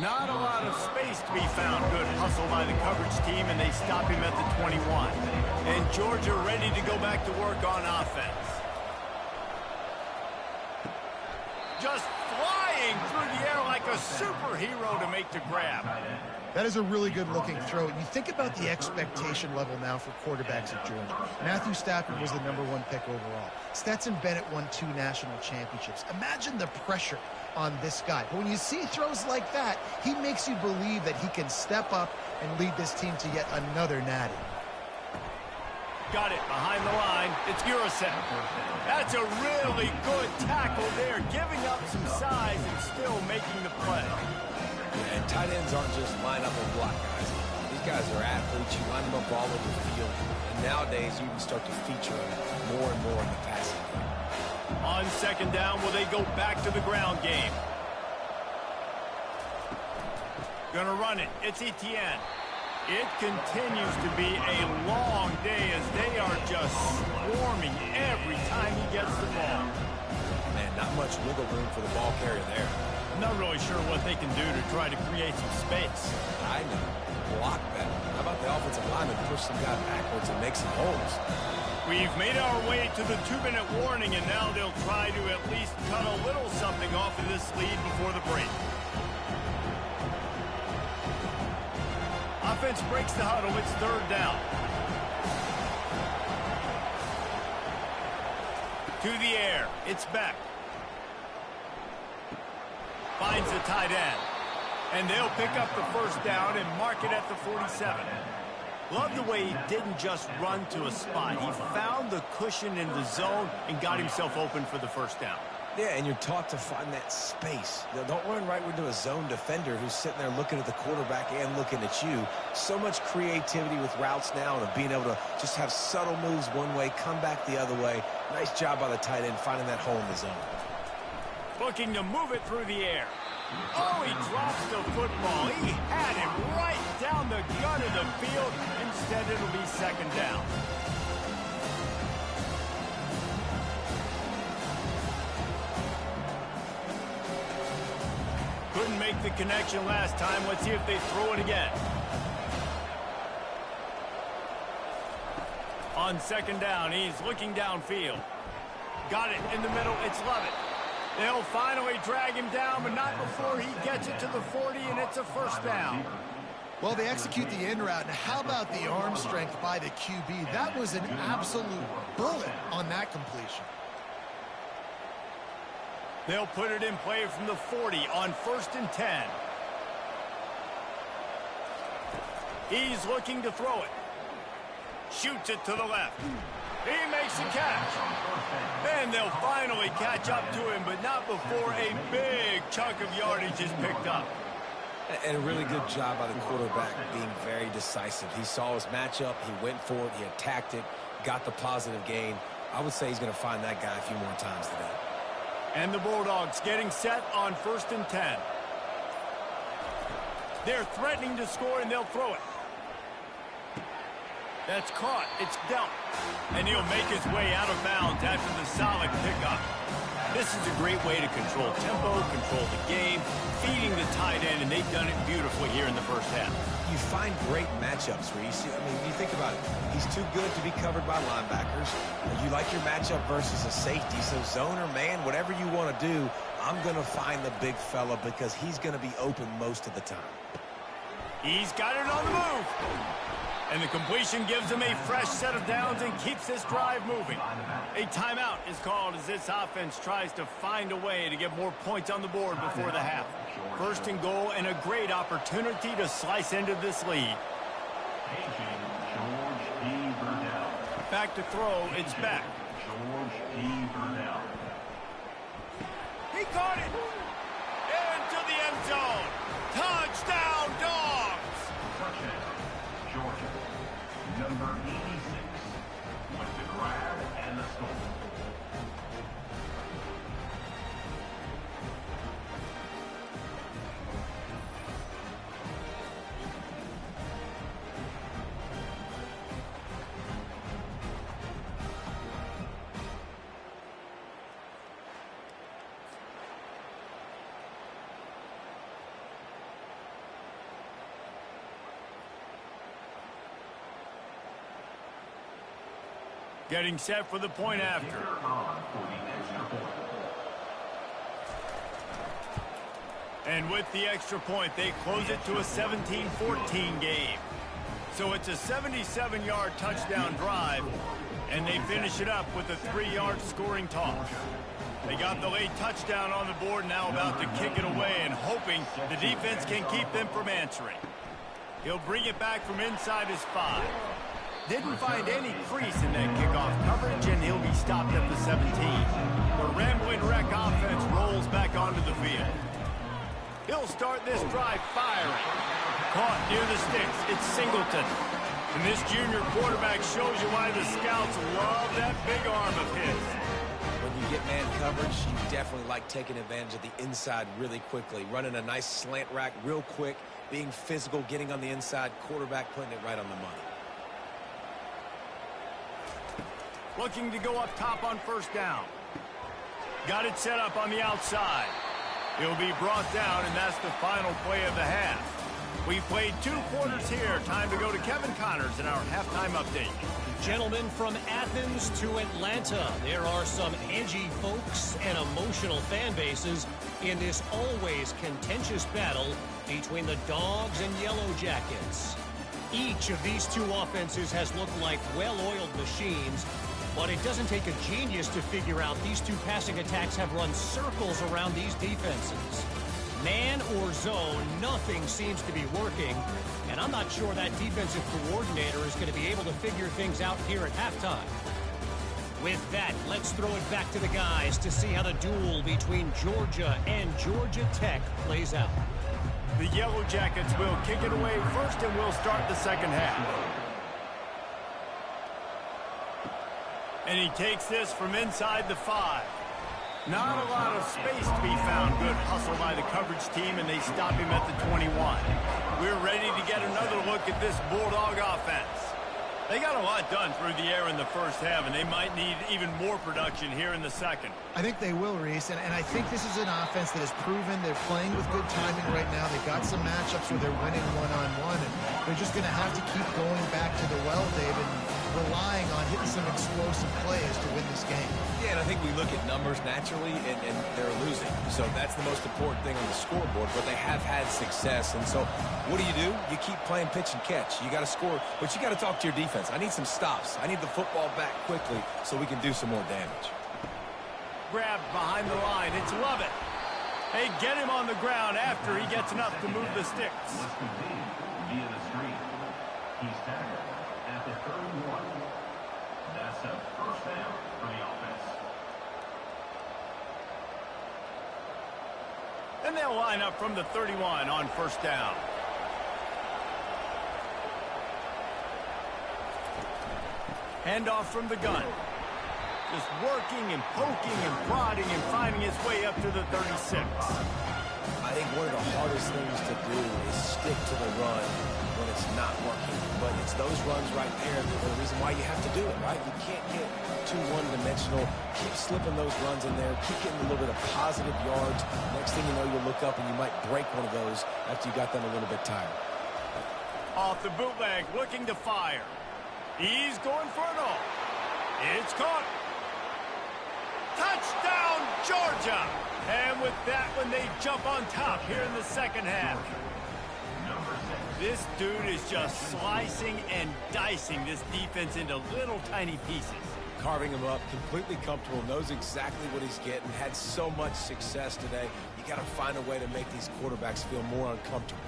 Not a lot of space to be found. Good hustle by the coverage team, and they stop him at the 21. And Georgia ready to go back to work on offense. Just flying through the air like a superhero to make the grab. That is a really good-looking throw. And you think about the expectation level now for quarterbacks at Georgia. Matthew Stafford was the #1 pick overall. Stetson Bennett won 2 national championships. Imagine the pressure on this guy. But when you see throws like that, he makes you believe that he can step up and lead this team to yet another natty. Got it behind the line. It's Urisak. That's a really good tackle there, giving up some size and still making the play. And tight ends aren't just line up and block guys. These guys are athletes. You line them up all over the field. And nowadays, you can start to feature them more and more in the passing game. On second down, will they go back to the ground game? Gonna run it. It's Etienne. It continues to be a long day as they are just swarming every time he gets the ball. Man, not much wiggle room for the ball carrier there. I'm not really sure what they can do to try to create some space. I know. Block better. How about the offensive lineman push some guy backwards and make some holes? We've made our way to the 2-minute warning, and now they'll try to at least cut a little something off of this lead before the break. Offense breaks the huddle. It's third down. To the air. It's Beck. Finds the tight end. And they'll pick up the first down and mark it at the 47. Love the way he didn't just run to a spot. He found the cushion in the zone and got himself open for the first down. Yeah, and you're taught to find that space. Don't run right into a zone defender who's sitting there looking at the quarterback and looking at you. So much creativity with routes now and being able to just have subtle moves one way, come back the other way. Nice job by the tight end finding that hole in the zone. Looking to move it through the air. Oh, he drops the football. He had him right down the gut of the field. Instead, it'll be second down. Couldn't make the connection last time. Let's see if they throw it again. On second down, he's looking downfield. Got it in the middle. It's Lovett. They'll finally drag him down, but not before he gets it to the 40, and it's a first down. Well, they execute the in route, and how about the arm strength by the QB? That was an absolute bullet on that completion. They'll put it in play from the 40 on 1st and 10. He's looking to throw it. Shoots it to the left. He makes the catch. And they'll finally catch up to him, but not before a big chunk of yardage is picked up. And a really good job by the quarterback being very decisive. He saw his matchup, he went for it, he attacked it, got the positive gain. I would say he's going to find that guy a few more times today. And the Bulldogs getting set on 1st and 10. They're threatening to score, and they'll throw it. That's caught. It's dealt. And he'll make his way out of bounds after the solid pickup. This is a great way to control tempo, control the game, feeding the tight end, and they've done it beautifully here in the first half. You find great matchups, Reese. I mean, you think about it. He's too good to be covered by linebackers. You like your matchup versus a safety, so zone or man, whatever you want to do, I'm going to find the big fella because he's going to be open most of the time. He's got it on the move. And the completion gives him a fresh set of downs and keeps this drive moving. A timeout is called as this offense tries to find a way to get more points on the board before the half. 1st and goal and a great opportunity to slice into this lead. Back to throw, it's back. He caught it! Into the end zone! Touchdown, Dogs! Georgia, number 86, with the grab and the score. Getting set for the point after. And with the extra point, they close it to a 17-14 game. So it's a 77-yard touchdown drive, and they finish it up with a 3-yard scoring toss. They got the late touchdown on the board, now about to kick it away and hoping the defense can keep them from answering. He'll bring it back from inside his 5. Didn't find any crease in that kickoff coverage, and he'll be stopped at the 17. The Rambling Wreck offense rolls back onto the field. He'll start this drive firing. Caught near the sticks. It's Singleton. And this junior quarterback shows you why the scouts love that big arm of his. When you get man coverage, you definitely like taking advantage of the inside really quickly. Running a nice slant rack real quick, being physical, getting on the inside, quarterback putting it right on the money. Looking to go up top on 1st down. Got it set up on the outside. He'll be brought down, and that's the final play of the half. We've played 2 quarters here. Time to go to Kevin Connors in our halftime update. Gentlemen, from Athens to Atlanta, there are some edgy folks and emotional fan bases in this always contentious battle between the Dogs and Yellow Jackets. Each of these 2 offenses has looked like well-oiled machines, but it doesn't take a genius to figure out these 2 passing attacks have run circles around these defenses. Man or zone, nothing seems to be working, And I'm not sure that defensive coordinator is going to be able to figure things out here at halftime. With that, let's throw it back to the guys to see how the duel between Georgia and Georgia Tech plays out. The Yellow Jackets will kick it away first, and we'll start the second half. And he takes this from inside the 5. Not a lot of space to be found. Good hustle by the coverage team, and they stop him at the 21. We're ready to get another look at this Bulldog offense. They got a lot done through the air in the first half, and they might need even more production here in the second. I think they will, Reese, and I think this is an offense that has proven they're playing with good timing right now. They've got some matchups where they're winning one-on-one, and they're just going to have to keep going back to the well, David, and relying on hitting some explosive plays to win this game. Yeah, and I think we look at numbers naturally, and they're losing. So that's the most important thing on the scoreboard, but they have had success. And so what do? You keep playing pitch and catch. You got to score, but you got to talk to your defense. I need some stops. I need the football back quickly so we can do some more damage. Grabbed behind the line. It's Lovett. They get him on the ground after he gets enough to move the sticks. Let's continue via the screen. He's tackled at the 31. That's a first down for the offense. And they'll line up from the 31 on first down. Handoff from the gun. Just working and poking and prodding and finding his way up to the 36. I think one of the hardest things to do is stick to the run when it's not working. But it's those runs right there that are the reason why you have to do it, right? You can't get too one-dimensional. Keep slipping those runs in there. Keep getting a little bit of positive yards. Next thing you know, you'll look up and you might break one of those after you got them a little bit tired. Off the bootleg, looking to fire. He's going for it all. It's caught. Touchdown, Georgia! And with that one, they jump on top here in the second half. This dude is just slicing and dicing this defense into little tiny pieces. Carving him up, completely comfortable, knows exactly what he's getting, had so much success today. You got to find a way to make these quarterbacks feel more uncomfortable.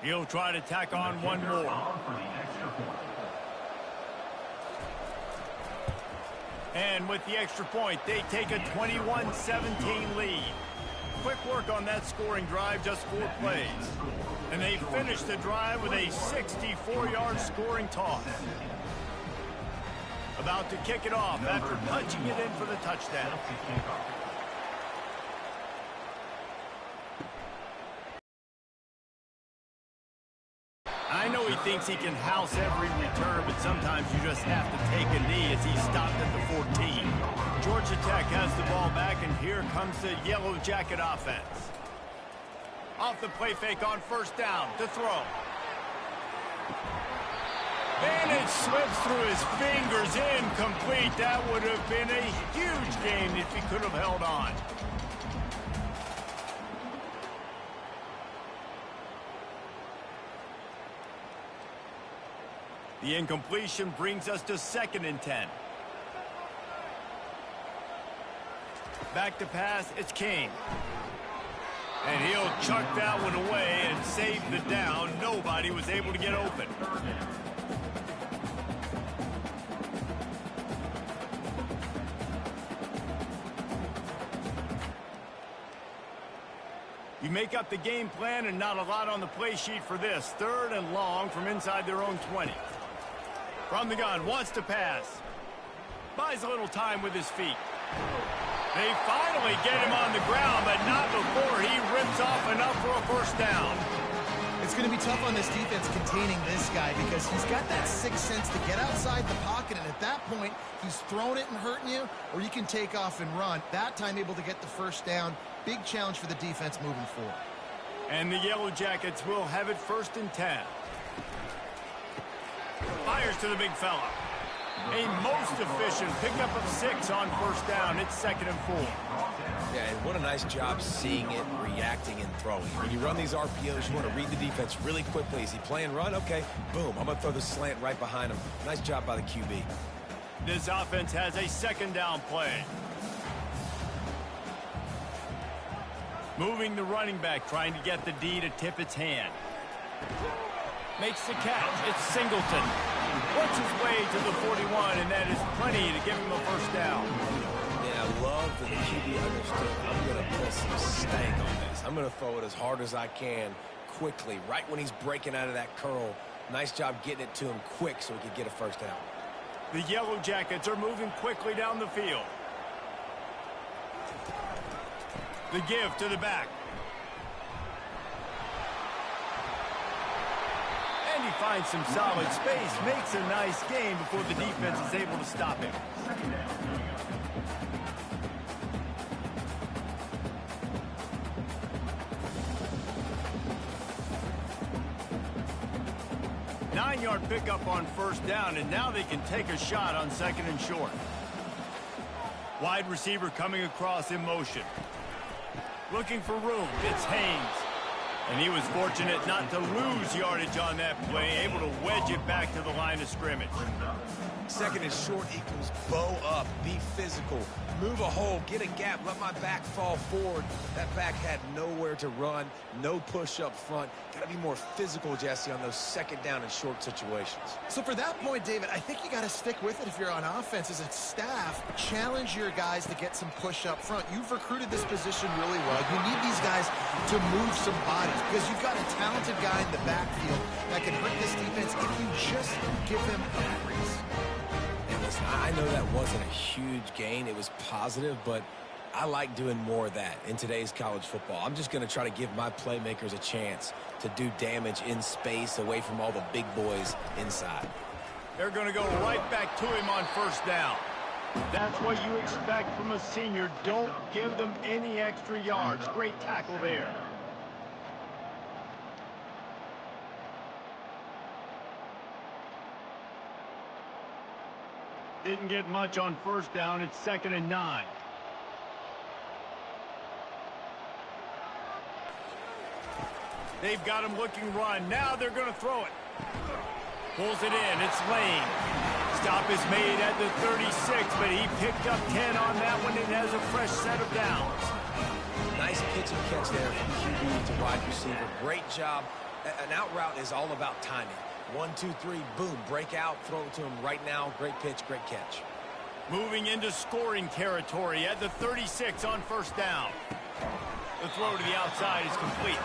He'll try to tack on one more. And with the extra point, they take a 21-17 lead. Quick work on that scoring drive, just 4 plays. And they finish the drive with a 64-yard scoring toss. About to kick it off after punching it in for the touchdown. I know he thinks he can house every return, but sometimes you just have to take a knee as he stopped at the 14. Georgia Tech has the ball back, and here comes the Yellow Jacket offense. Off the play fake on first down to throw. And it slips through his fingers, incomplete. That would have been a huge gain if he could have held on. The incompletion brings us to 2nd and 10. Back to pass, it's King. And he'll chuck that one away and save the down. Nobody was able to get open. You make up the game plan and not a lot on the play sheet for this. 3rd and long from inside their own 20. From the gun, wants to pass. Buys a little time with his feet. They finally get him on the ground, but not before he rips off enough for a first down. It's going to be tough on this defense containing this guy because he's got that sixth sense to get outside the pocket, and at that point, he's throwing it and hurting you, or you can take off and run. That time able to get the first down. Big challenge for the defense moving forward. And the Yellow Jackets will have it 1st and 10. Fires to the big fella. A most efficient pickup of 6 on first down. It's 2nd and 4. Yeah, and what a nice job seeing it, reacting and throwing. When you run these RPOs, you want to read the defense really quickly. Is he playing run? Okay, boom. I'm going to throw the slant right behind him. Nice job by the QB. This offense has a second down play. Moving the running back, trying to get the D to tip its hand. Makes the catch. It's Singleton. Works his way to the 41, and that is plenty to give him a first down. Yeah, I love that the QB understood I'm going to put some stank on this. I'm going to throw it as hard as I can quickly, right when he's breaking out of that curl. Nice job getting it to him quick so he could get a first down. The Yellow Jackets are moving quickly down the field. The give to the back. And he finds some solid space, makes a nice gain before the defense is able to stop him. Nine-yard pickup on first down, and now they can take a shot on second and short. Wide receiver coming across in motion. Looking for room. It's Haynes. And he was fortunate not to lose yardage on that play, able to wedge it back to the line of scrimmage. Second and short equals bow up, be physical, move a hole, get a gap, let my back fall forward. That back had nowhere to run, no push up front. Got to be more physical, Jesse, on those second down and short situations. So for that point, David, I think you got to stick with it if you're on offense as a staff. Challenge your guys to get some push up front. You've recruited this position really well. You need these guys to move some bodies because you've got a talented guy in the backfield that can hurt this defense if you just give them a breeze. Listen, I know that wasn't a huge gain. It was positive, but I like doing more of that in today's college football. I'm just going to try to give my playmakers a chance to do damage in space away from all the big boys inside. They're going to go right back to him on first down. That's what you expect from a senior. Don't give them any extra yards. Great tackle there. Didn't get much on first down. It's 2nd and 9. They've got him looking run. Now they're going to throw it. Pulls it in. It's Lane. Stop is made at the 36, but he picked up 10 on that one and has a fresh set of downs. Nice pitch and catch there from QB to wide receiver. Great job. An out route is all about timing. 1, 2, 3, boom, break out, throw it to him right now. Great pitch, great catch. Moving into scoring territory at the 36 on first down. The throw to the outside is complete.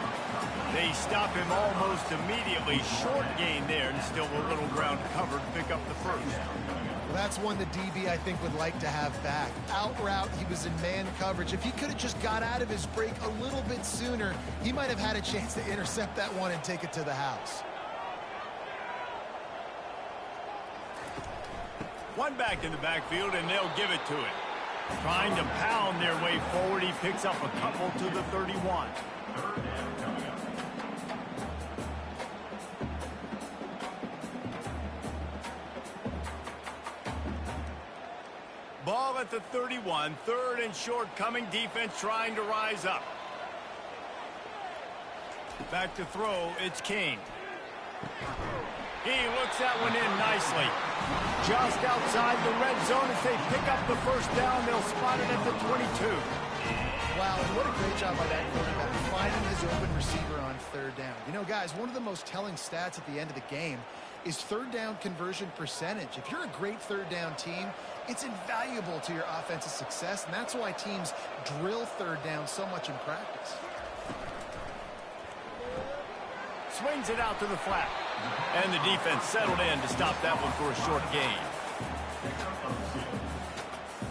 They stop him almost immediately. Short gain there, and still a little ground covered to pick up the first. Well, that's one the DB, I think, would like to have back. Out route, he was in man coverage. If he could have just got out of his break a little bit sooner, he might have had a chance to intercept that one and take it to the house. One back in the backfield, and they'll give it to him. Trying to pound their way forward, he picks up a couple to the 31. Ball at the 31, 3rd and short coming, defense trying to rise up. Back to throw, it's King. He looks that one in nicely. Just outside the red zone as they pick up the first down. They'll spot it at the 22. Wow, and what a great job by that quarterback finding his open receiver on 3rd down. You know, guys, one of the most telling stats at the end of the game is 3rd down conversion percentage. If you're a great 3rd down team, it's invaluable to your offensive success, and that's why teams drill 3rd down so much in practice. Swings it out to the flat. And the defense settled in to stop that one for a short gain.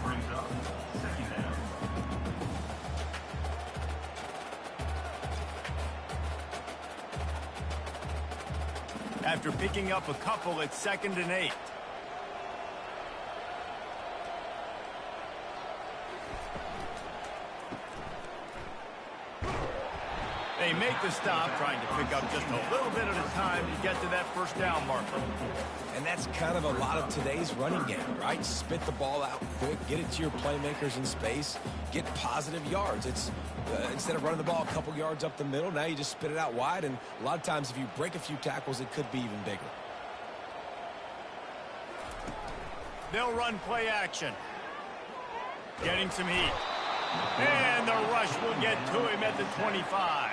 Brings up 2nd down. After picking up a couple, it's 2nd and 8. They make the stop, trying to pick up just a little bit at a time to get to that first down marker. And that's kind of a lot of today's running game, right? Spit the ball out quick, get it to your playmakers in space, get positive yards. It's instead of running the ball a couple yards up the middle, now you just spit it out wide, and a lot of times if you break a few tackles, it could be even bigger. They'll run play action. Getting some heat. And the rush will get to him at the 25.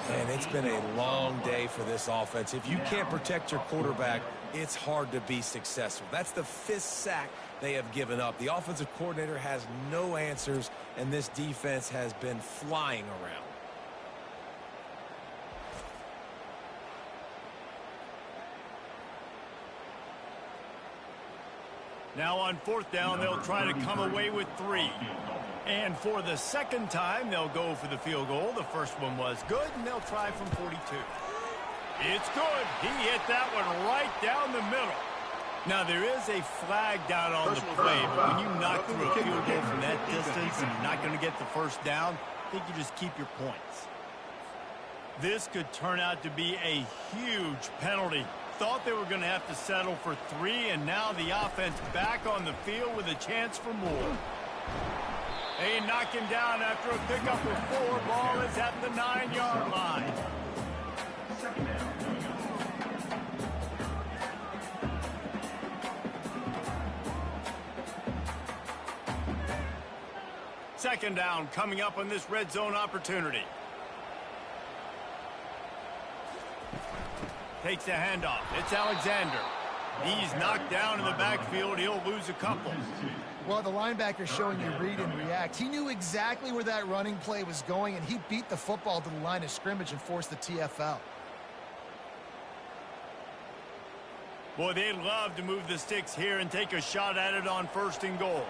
And it's been a long day for this offense. If you can't protect your quarterback, it's hard to be successful. That's the 5th sack they have given up. The offensive coordinator has no answers, and this defense has been flying around. Now on 4th down, they'll try to come away with 3. And for the second time, they'll go for the field goal. The first one was good, and they'll try from 42. It's good. He hit that one right down the middle. Now, there is a flag down on the play, but when you knock through a field goal from that distance and you're not going to get the first down, I think you just keep your points. This could turn out to be a huge penalty. Thought they were going to have to settle for 3, and now the offense back on the field with a chance for more. They knock him down after a pickup with 4. Ball is at the 9-yard line. Second down coming up on this red zone opportunity. Takes the handoff. It's Alexander. He's knocked down in the backfield. He'll lose a couple. Well, the linebacker's showing you read and react. He knew exactly where that running play was going, and he beat the football to the line of scrimmage and forced the TFL. Boy, they'd love to move the sticks here and take a shot at it on 1st and goal.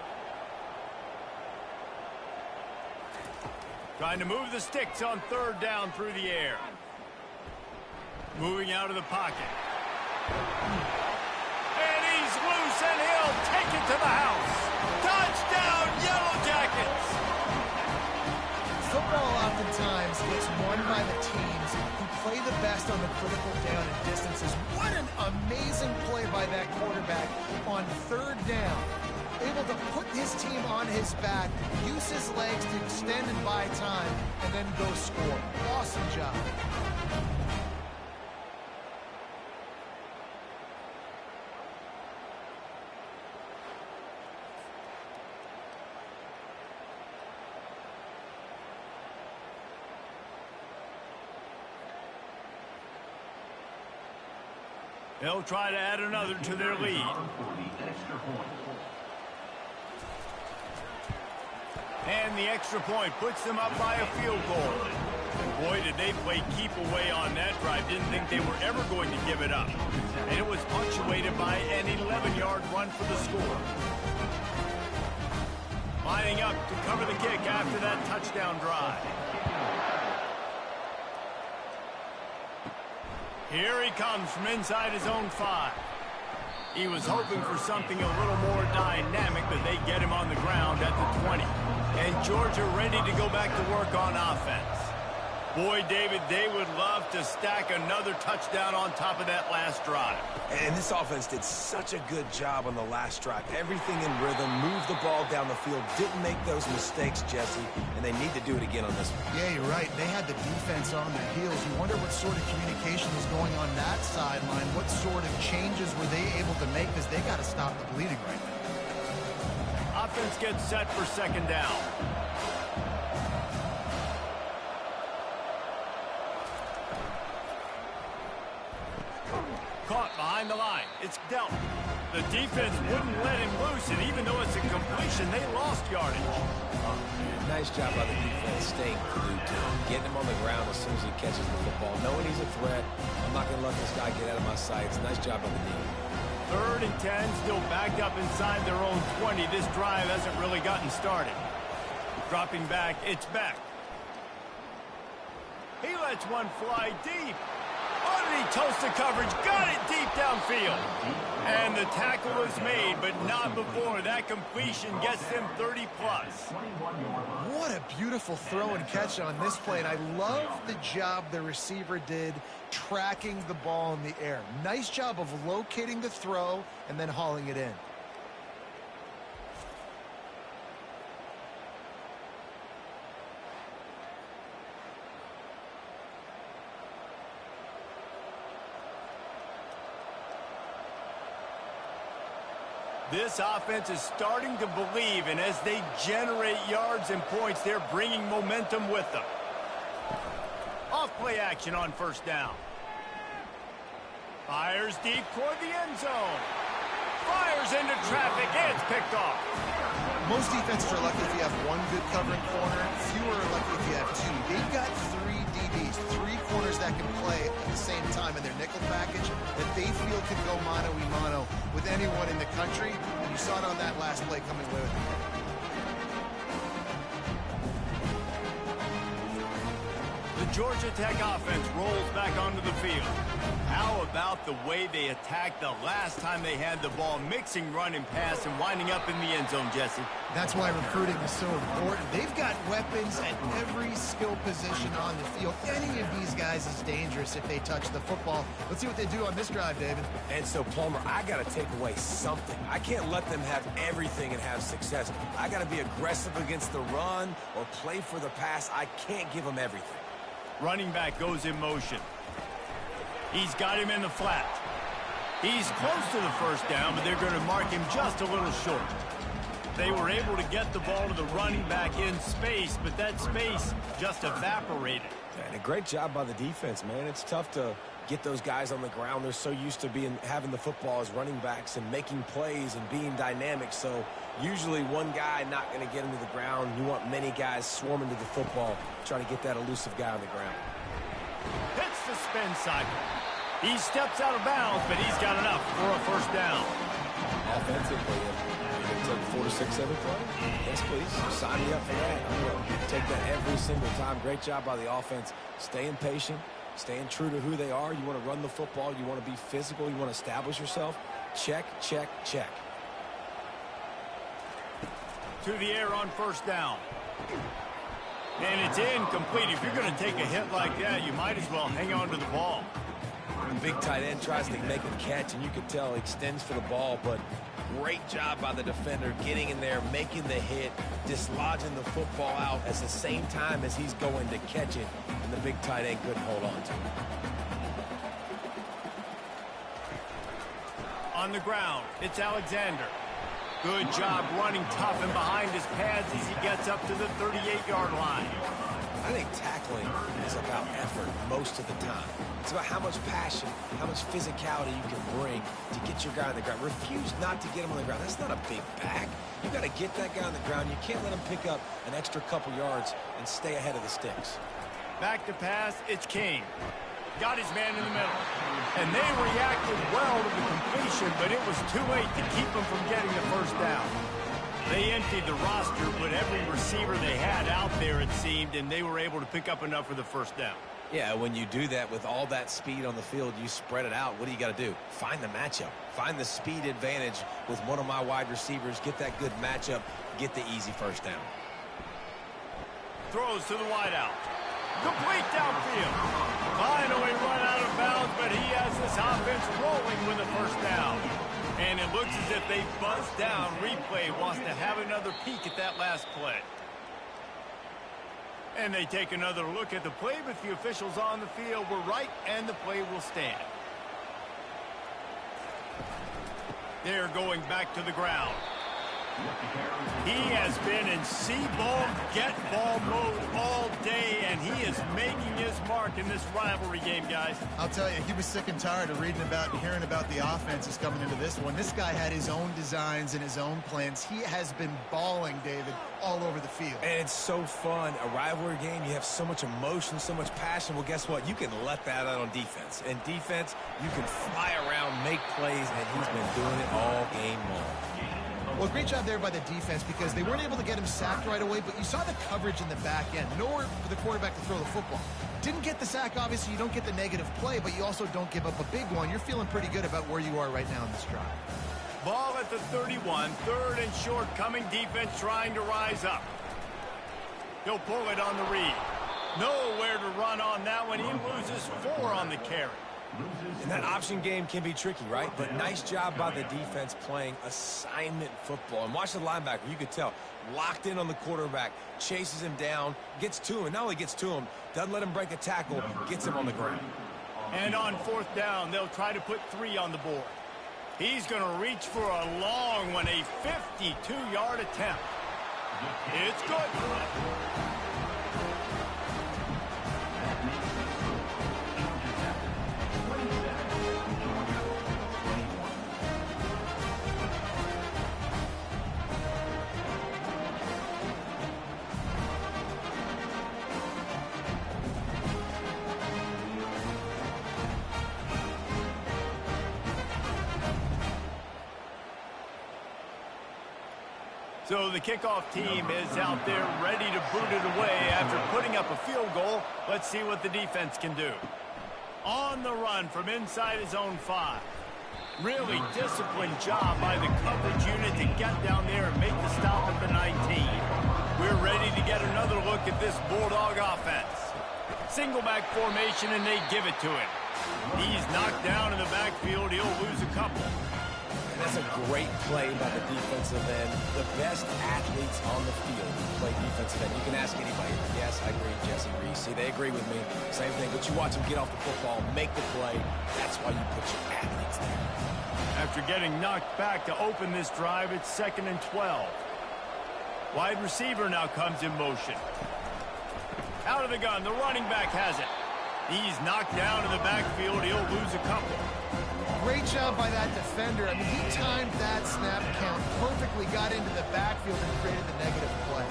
Trying to move the sticks on 3rd down through the air. Moving out of the pocket. And he's loose, and he'll take it to the house. Touchdown, Yellow Jackets! Football oftentimes gets won by the teams who play the best on the critical down and distances. What an amazing play by that quarterback on 3rd down. Able to put his team on his back, use his legs to extend and buy time, and then go score. Awesome job. They'll try to add another to their lead. And the extra point puts them up by a field goal. Boy, did they play keep away on that drive. Didn't think they were ever going to give it up. And it was punctuated by an 11-yard run for the score. Lining up to cover the kick after that touchdown drive. Here he comes from inside his own 5. He was hoping for something a little more dynamic, but they get him on the ground at the 20. And Georgia ready to go back to work on offense. Boy, David, they would love to stack another touchdown on top of that last drive. And this offense did such a good job on the last drive. Everything in rhythm, moved the ball down the field, didn't make those mistakes, Jesse, and they need to do it again on this one. Yeah, you're right. They had the defense on their heels. You wonder what sort of communication was going on that sideline. What sort of changes were they able to make, because they got to stop the bleeding right now. Offense gets set for 2nd down. Caught behind the line. It's dealt. The defense wouldn't let him loose, and even though it's a completion, they lost yardage. Oh, man, nice job by the defense staying glued to him, getting him on the ground as soon as he catches the football, knowing he's a threat. I'm not going to let this guy get out of my sights. Nice job by the D. 3rd and 10, still backed up inside their own 20. This drive hasn't really gotten started. Dropping back, it's back. He lets one fly deep. Oh, did he toast the coverage? Got it deep downfield. And the tackle is made, but not before that completion gets them 30-plus. What a beautiful throw and catch on this play, and I love the job the receiver did tracking the ball in the air. Nice job of locating the throw and then hauling it in. This offense is starting to believe, and as they generate yards and points, they're bringing momentum with them. Off play action on first down. Fires deep toward the end zone. Fires into traffic, and it's picked off. Most defenses are lucky if you have one good covering corner. Fewer are lucky if you have two. They've got three DBs, three corners that can play at the same time in their nickel package that they feel can go mano-a-mano with anyone in the country. And you saw it on that last play coming away with it. The Georgia Tech offense rolls back onto the field. How about the way they attacked the last time they had the ball, mixing run and pass and winding up in the end zone, Jesse? That's why recruiting is so important. They've got weapons at every skill position on the field. Any of these guys is dangerous if they touch the football. Let's see what they do on this drive, David. And so, Palmer, I got to take away something. I can't let them have everything and have success. I got to be aggressive against the run or play for the pass. I can't give them everything. Running back goes in motion. He's got him in the flat. He's close to the first down, but they're going to mark him just a little short. They were able to get the ball to the running back in space, but that space just evaporated. And a great job by the defense, man. It's tough to get those guys on the ground. They're so used to having the football as running backs and making plays and being dynamic. So usually one guy not going to get him to the ground. You want many guys swarming to the football, trying to get that elusive guy on the ground. Hits the spin cycle. He steps out of bounds, but he's got enough for a first down. Offensively, it took 4 to 6 every play. Yes, please. Sign me up for that. I'm going to take that every single time. Great job by the offense. Staying patient, staying true to who they are. You want to run the football. You want to be physical. You want to establish yourself. Check, check, check. To the air on first down. And it's incomplete. If you're going to take a hit like that, you might as well hang on to the ball. The big tight end tries to make a catch, and you can tell he extends for the ball, but great job by the defender getting in there, making the hit, dislodging the football out at the same time as he's going to catch it, and the big tight end couldn't hold on to it. On the ground, it's Alexander. Good job running tough and behind his pads as he gets up to the 38-yard line. I think tackling is about effort most of the time. It's about how much passion, how much physicality you can bring to get your guy on the ground. Refuse not to get him on the ground. That's not a big back. You got to get that guy on the ground. You can't let him pick up an extra couple yards and stay ahead of the sticks. Back to pass, it's King. Got his man in the middle. And they reacted well to the completion, but it was too late to keep them from getting the first down. They emptied the roster, but every receiver they had out there, it seemed, and they were able to pick up enough for the first down. Yeah, when you do that with all that speed on the field, you spread it out. What do you got to do? Find the matchup. Find the speed advantage with one of my wide receivers. Get that good matchup. Get the easy first down. Throws to the wideout. Complete downfield. Finally run out of bounds, but he has this offense rolling with a first down. And it looks as if they buzzed down. Replay wants to have another peek at that last play. And they take another look at the play, but the officials on the field were right, and the play will stand. They're going back to the ground. He has been in see-ball, get-ball mode all day, and he is making his mark in this rivalry game, guys. I'll tell you, he was sick and tired of reading about and hearing about the offenses coming into this one. This guy had his own designs and his own plans. He has been balling, David, all over the field. And it's so fun. A rivalry game, you have so much emotion, so much passion. Well, guess what? You can let that out on defense. And defense, you can fly around, make plays, and he's been doing it all game long. Well, great job there by the defense because they weren't able to get him sacked right away, but you saw the coverage in the back end. Nowhere for the quarterback to throw the football. Didn't get the sack, obviously you don't get the negative play, but you also don't give up a big one. You're feeling pretty good about where you are right now in this drive. Ball at the 31, third and short, coming defense trying to rise up. He'll pull it on the read. Nowhere to run on that one. He loses 4 on the carry. And that option game can be tricky, right? But nice job by the defense playing assignment football. And watch the linebacker. You could tell. Locked in on the quarterback. Chases him down. Gets to him. Not only gets to him, doesn't let him break a tackle. Gets him on the ground. And on 4th down, they'll try to put 3 on the board. He's going to reach for a long one, a 52-yard attempt. It's good. So the kickoff team is out there ready to boot it away after putting up a field goal. Let's see what the defense can do. On the run from inside his own 5. Really disciplined job by the coverage unit to get down there and make the stop at the 19. We're ready to get another look at this Bulldog offense. Single back formation, and they give it to him. He's knocked down in the backfield. He'll lose a couple. And that's a great play by the defensive end. The best athletes on the field play defensive end. You can ask anybody. Yes, I agree, Jesse Reese. See, they agree with me. Same thing. But you watch them get off the football, make the play. That's why you put your athletes there. After getting knocked back to open this drive, it's 2nd and 12. Wide receiver now comes in motion. Out of the gun, the running back has it. He's knocked down in the backfield. He'll lose a couple. Great job by that defender. I mean, he timed that snap count perfectly, got into the backfield and created the negative play.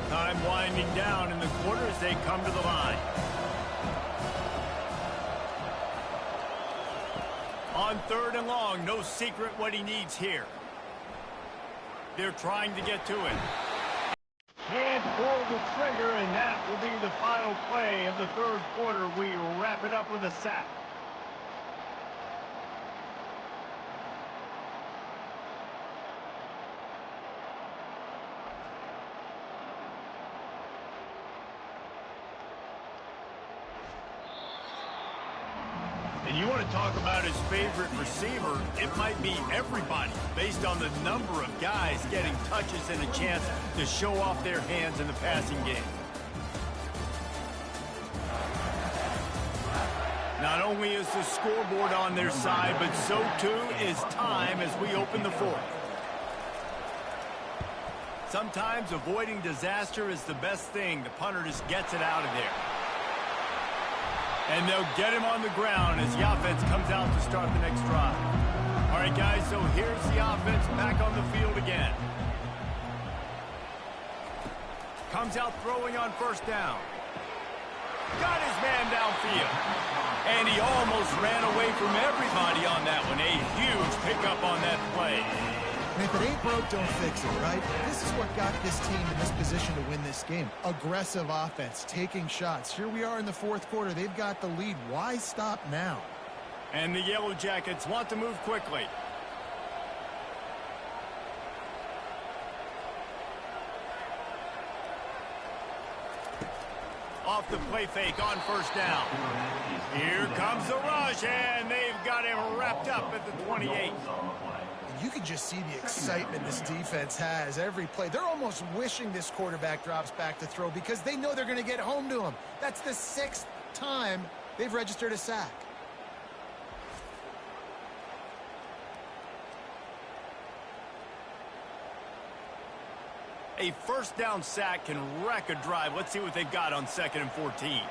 Time winding down in the quarter as they come to the line. On 3rd and long, no secret what he needs here. They're trying to get to it. And pull the trigger, and that will be the final play of the 3rd quarter. We wrap it up with a sack. And you want to talk about his favorite receiver, it might be everybody based on the number of guys getting touches and a chance to show off their hands in the passing game. Not only is the scoreboard on their side, but so too is time as we open the 4th. Sometimes avoiding disaster is the best thing. The punter just gets it out of there. And they'll get him on the ground as the offense comes out to start the next drive. All right, guys, so here's the offense back on the field again. Comes out throwing on 1st down. Got his man downfield. And he almost ran away from everybody on that one. A huge pickup on that play. And if it ain't broke, don't fix it, right? This is what got this team in this position to win this game. Aggressive offense, taking shots. Here we are in the 4th quarter. They've got the lead. Why stop now? And the Yellow Jackets want to move quickly. Off the play fake on 1st down. Here comes the rush, and they've got him wrapped up at the 28. You can just see the excitement this defense has every play. They're almost wishing this quarterback drops back to throw because they know they're going to get home to him. That's the 6th time they've registered a sack. A 1st down sack can wreck a drive. Let's see what they've got on 2nd and 14.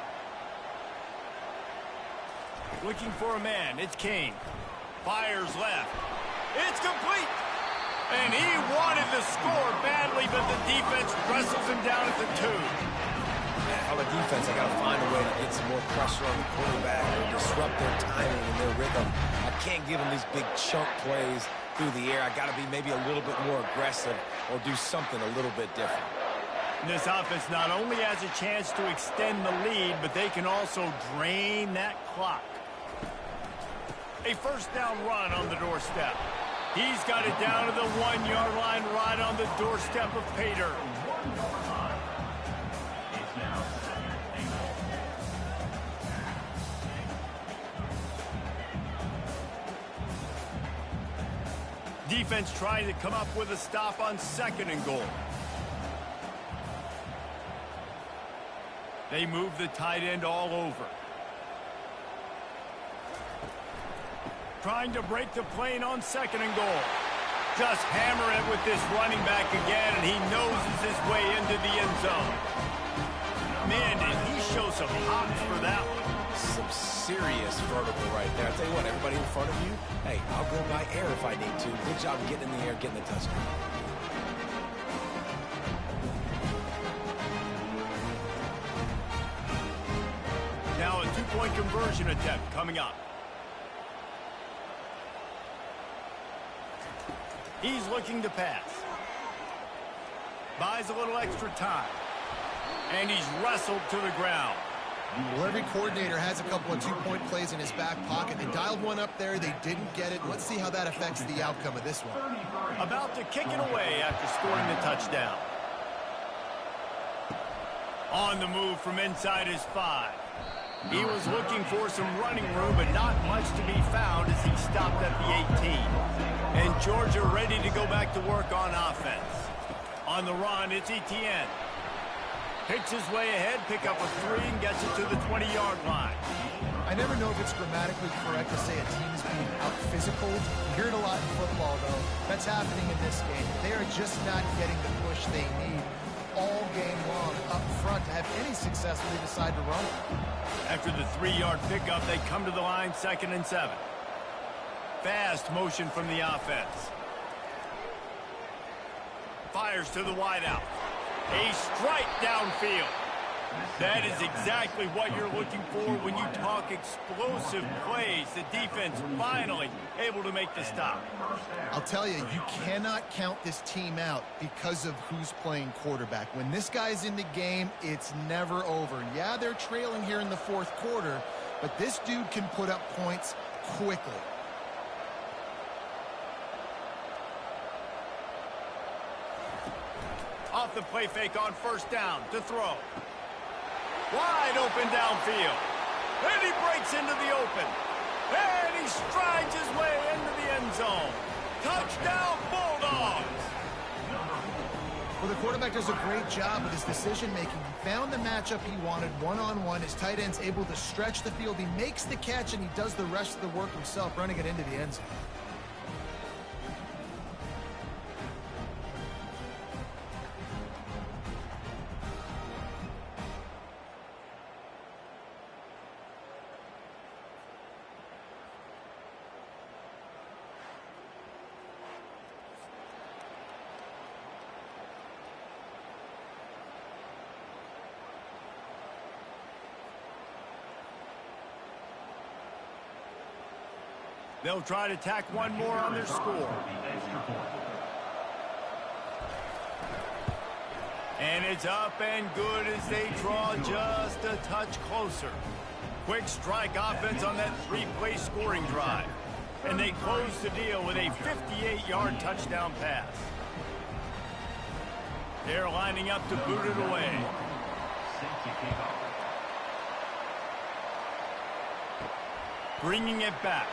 Looking for a man. It's Kane. Fires left. It's complete. And he wanted the score badly, but the defense wrestles him down at the 2. On the defense, I got to find a way to get some more pressure on the quarterback or disrupt their timing and their rhythm. I can't give them these big chunk plays through the air. I got to be maybe a little bit more aggressive or do something a little bit different. This offense not only has a chance to extend the lead, but they can also drain that clock. A first down run on the doorstep. He's got it down to the 1-yard line right on the doorstep of Pater. It's now 2nd and goal. Defense trying to come up with a stop on 2nd and goal. They move the tight end all over. Trying to break the plane on 2nd and goal. Just hammer it with this running back again, and he noses his way into the end zone. Man, did he show some hops for that one. Some serious vertical right there. I'll tell you what, everybody in front of you, hey, I'll go by air if I need to. Good job getting in the air, getting the touchdown. Now a two-point conversion attempt coming up. He's looking to pass. Buys a little extra time. And he's wrestled to the ground. Well, every coordinator has a couple of two-point plays in his back pocket. They dialed one up there. They didn't get it. Let's see how that affects the outcome of this one. About to kick it away after scoring the touchdown. On the move from inside his 5. He was looking for some running room, but not much to be found as he stopped at the 18. And Georgia ready to go back to work on offense. On the run, it's Etienne. Picks his way ahead, pick up a 3, and gets it to the 20-yard line. I never know if it's grammatically correct to say a team is being out-physical. You hear it a lot in football, though. That's happening in this game. They are just not getting the push they need all game long up front to have any success when they decide to run it. After the 3-yard pickup, they come to the line 2nd and 7. Fast motion from the offense. Fires to the wideout. A strike downfield. That is exactly what you're looking for when you talk explosive plays. The defense finally able to make the stop. I'll tell you, you cannot count this team out because of who's playing quarterback. When this guy's in the game, it's never over. Yeah, they're trailing here in the 4th quarter, but this dude can put up points quickly. Off the play fake on first down to throw. Wide open downfield. And he breaks into the open. And he strides his way into the end zone. Touchdown, Bulldogs! Well, the quarterback does a great job with his decision-making. He found the matchup he wanted one-on-one. His tight end's able to stretch the field. He makes the catch, and he does the rest of the work himself, running it into the end zone. They'll try to tack one more on their score. And it's up and good as they draw just a touch closer. Quick strike offense on that 3-play scoring drive. And they close the deal with a 58-yard touchdown pass. They're lining up to boot it away. Bringing it back.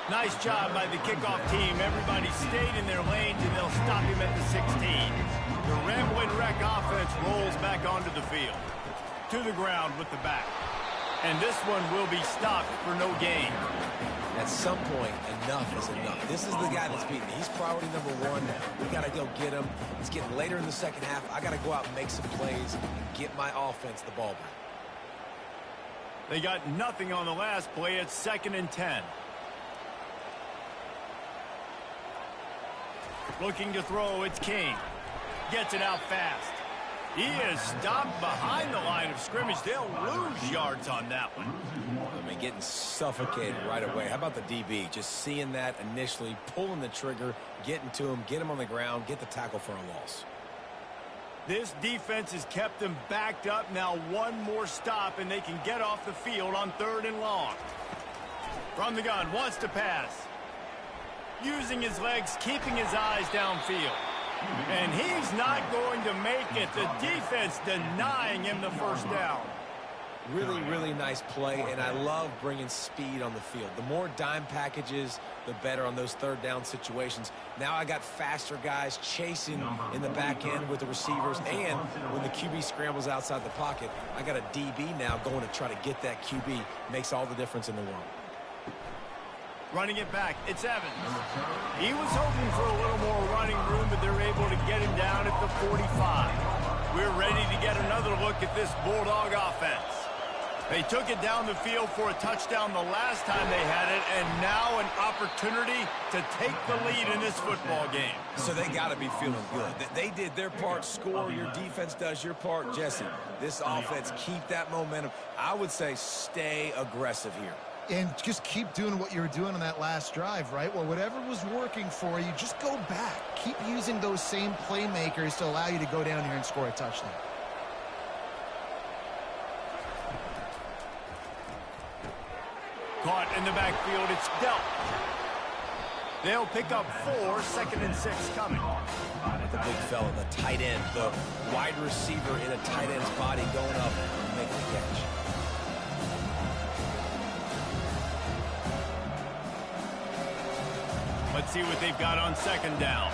Nice job by the kickoff team. Everybody stayed in their lanes, and they'll stop him at the 16. The Rambling Wreck offense rolls back onto the field. To the ground with the back. And this one will be stopped for no gain. At some point, enough is enough. This is the guy that's beaten. He's priority number 1. We got to go get him. It's getting later in the second half. I got to go out and make some plays and get my offense the ball back. They got nothing on the last play. It's 2nd and 10. Looking to throw, it's King. Gets it out fast. He is stopped behind the line of scrimmage. They'll lose yards on that one. I mean, getting suffocated right away. How about the DB? Just seeing that initially, pulling the trigger, getting to him, get him on the ground, get the tackle for a loss. This defense has kept them backed up. Now one more stop, and they can get off the field on 3rd and long. From the gun, wants to pass. Using his legs, keeping his eyes downfield. And he's not going to make it. The defense denying him the first down. Really, really nice play, and I love bringing speed on the field. The more dime packages, the better on those 3rd down situations. Now I got faster guys chasing in the back end with the receivers, and when the QB scrambles outside the pocket, I got a DB now going to try to get that QB. Makes all the difference in the world. Running it back, it's Evans. He was hoping for a little more running room, but they're able to get him down at the 45. We're ready to get another look at this Bulldog offense. They took it down the field for a touchdown the last time they had it, and now an opportunity to take the lead in this football game. So they got to be feeling good. They did their part, score. Your defense does your part. Jesse, this offense, keep that momentum. I would say stay aggressive here. And just keep doing what you were doing on that last drive, right? Well, whatever was working for you, just go back. Keep using those same playmakers to allow you to go down here and score a touchdown. Caught in the backfield, it's dealt. They'll pick up 4, 2nd and 6 coming. The big fella, the tight end, the wide receiver in a tight end's body going up and making the catch. Let's see what they've got on 2nd down.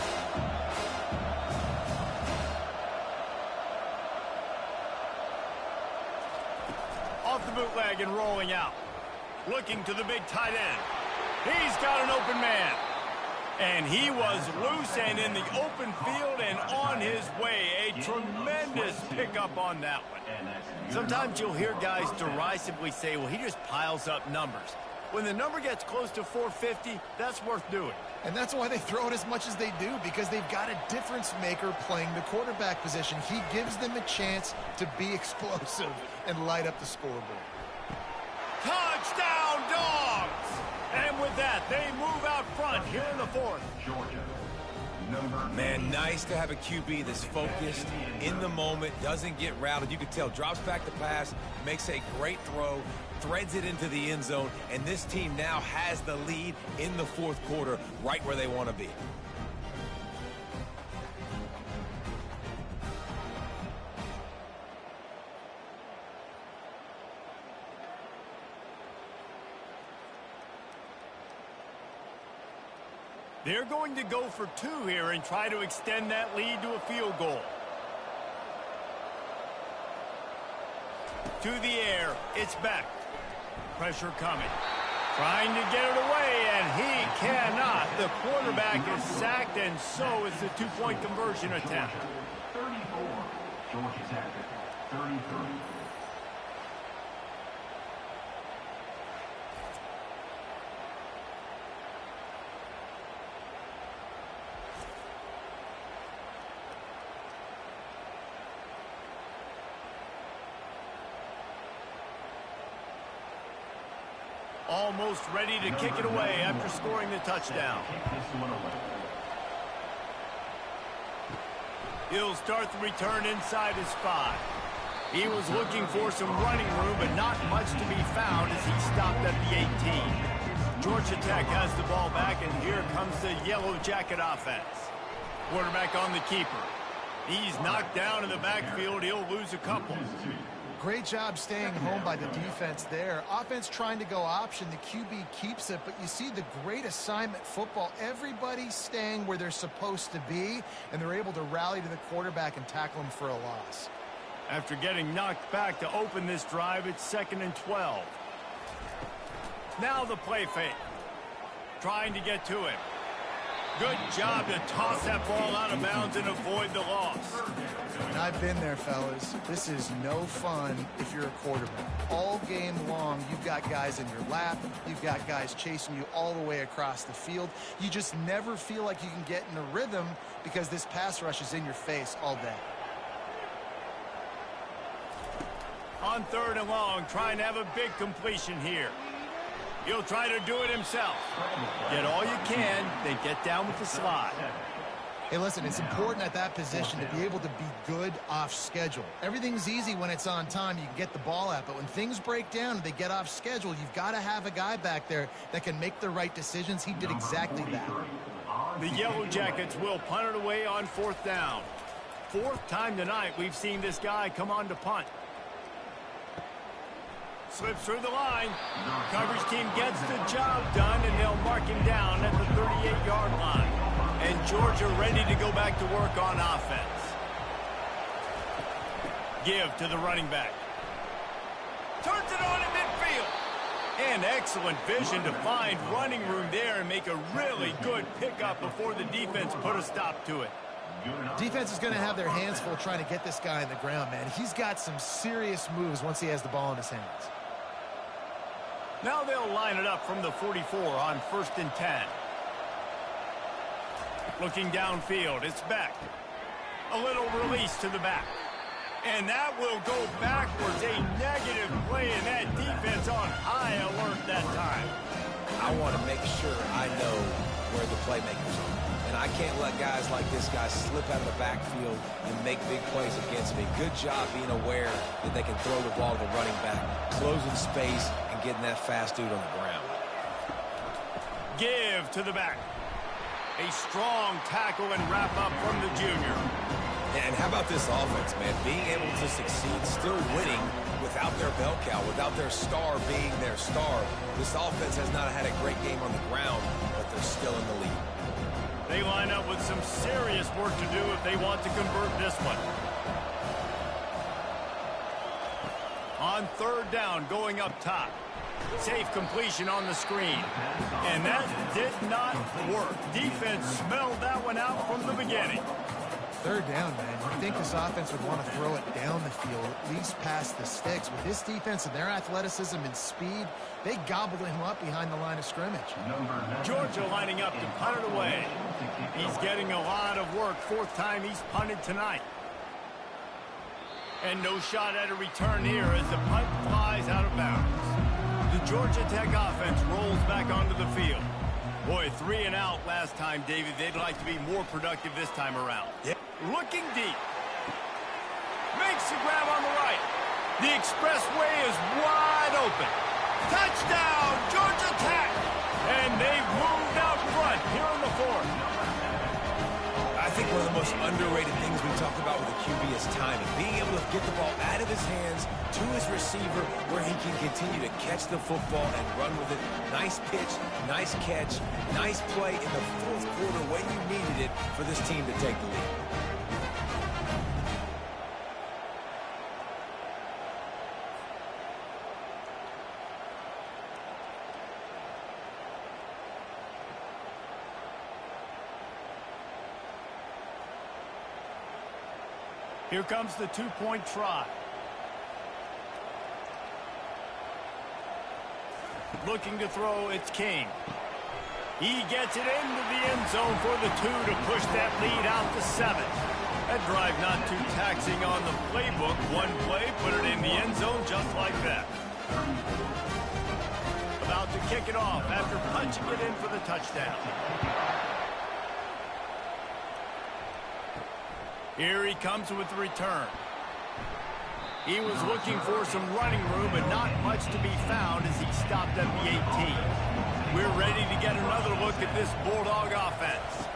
Off the bootleg and rolling out. Looking to the big tight end. He's got an open man. And he was loose and in the open field and on his way. A tremendous pickup on that one. Sometimes you'll hear guys derisively say, well, he just piles up numbers. When the number gets close to 450, that's worth doing. And that's why they throw it as much as they do, because they've got a difference maker playing the quarterback position. He gives them a chance to be explosive and light up the scoreboard. Touchdown, Dogs! And with that, they move out front here in the 4th. Man, nice to have a QB that's focused, in the moment, doesn't get routed. You can tell, drops back the pass, makes a great throw, threads it into the end zone, and this team now has the lead in the 4th quarter, right where they want to be. They're going to go for 2 here and try to extend that lead to a field goal. To the air, it's Beck. Pressure coming. Trying to get it away, and he cannot. The quarterback is sacked, and so is the 2-point conversion attempt. 34, Georgia Tech, 33. Almost ready to kick it away after scoring the touchdown. He'll start the return inside his 5. He was looking for some running room, but not much to be found as he stopped at the 18. Georgia Tech has the ball back, and here comes the Yellow Jacket offense. Quarterback on the keeper. He's knocked down in the backfield. He'll lose a couple. Great job staying home by the defense there. Offense trying to go option. The QB keeps it, but you see the great assignment football. Everybody's staying where they're supposed to be, and they're able to rally to the quarterback and tackle him for a loss. After getting knocked back to open this drive, it's 2nd and 12. Now the play fake. Trying to get to him. Good job to toss that ball out of bounds and avoid the loss. And I've been there, fellas. This is no fun if you're a quarterback. All game long, you've got guys in your lap. You've got guys chasing you all the way across the field. You just never feel like you can get in a rhythm because this pass rush is in your face all day. On 3rd and long, trying to have a big completion here. He'll try to do it himself. Get all you can, then get down with the slide. Hey, listen, it's important at that position to be able to be good off schedule. Everything's easy when it's on time. You can get the ball out. But when things break down and they get off schedule, you've got to have a guy back there that can make the right decisions. He did exactly that. The Yellow Jackets will punt it away on 4th down. 4th time tonight we've seen this guy come on to punt. Slips through the line. Coverage team gets the job done, and they'll mark him down at the 38-yard line. And Georgia ready to go back to work on offense. Give to the running back. Turns it on in midfield. And excellent vision to find running room there and make a really good pickup before the defense put a stop to it. Defense is going to have their hands full trying to get this guy in the ground, man. He's got some serious moves once he has the ball in his hands. Now they'll line it up from the 44 on 1st and 10. Looking downfield, it's back. A little release to the back. And that will go backwards. A negative play, and that defense on high alert that time. I want to make sure I know where the playmakers are. And I can't let guys like this guy slip out of the backfield and make big plays against me. Good job being aware that they can throw the ball to the running back, closing space, and getting that fast dude on the ground. Give to the back. A strong tackle and wrap up from the junior. And how about this offense, man? Being able to succeed, still winning without their bell cow, without their star being their star. This offense has not had a great game on the ground, but they're still in the lead. They line up with some serious work to do if they want to convert this one. On 3rd down, going up top. Safe completion on the screen. And that did not work. Defense smelled that one out from the beginning. 3rd down, man. You'd think this offense would want to throw it down the field, at least past the sticks. With this defense and their athleticism and speed, they gobbled him up behind the line of scrimmage. Georgia lining up to punt it away. He's getting a lot of work. 4th time he's punted tonight. And no shot at a return here as the punt flies out of bounds. The Georgia Tech offense rolls back onto the field. Boy, 3 and out last time, David. They'd like to be more productive this time around. Yeah. Looking deep. Makes the grab on the right. The expressway is wide open. Touchdown, Georgia Tech! And they've moved out front here in the 4th. I think one of the most underrated things we talk about with the QB is timing. Being able to get the ball out of his hands to his receiver where he can continue to catch the football and run with it. Nice pitch, nice catch, nice play in the 4th quarter when you needed it for this team to take the lead. Here comes the 2-point try. Looking to throw, it's King. He gets it into the end zone for the 2 to push that lead out to 7. That drive not too taxing on the playbook. One play, put it in the end zone just like that. About to kick it off after punching it in for the touchdown. Here he comes with the return. He was looking for some running room, but not much to be found as he stopped at the 18. We're ready to get another look at this Bulldog offense.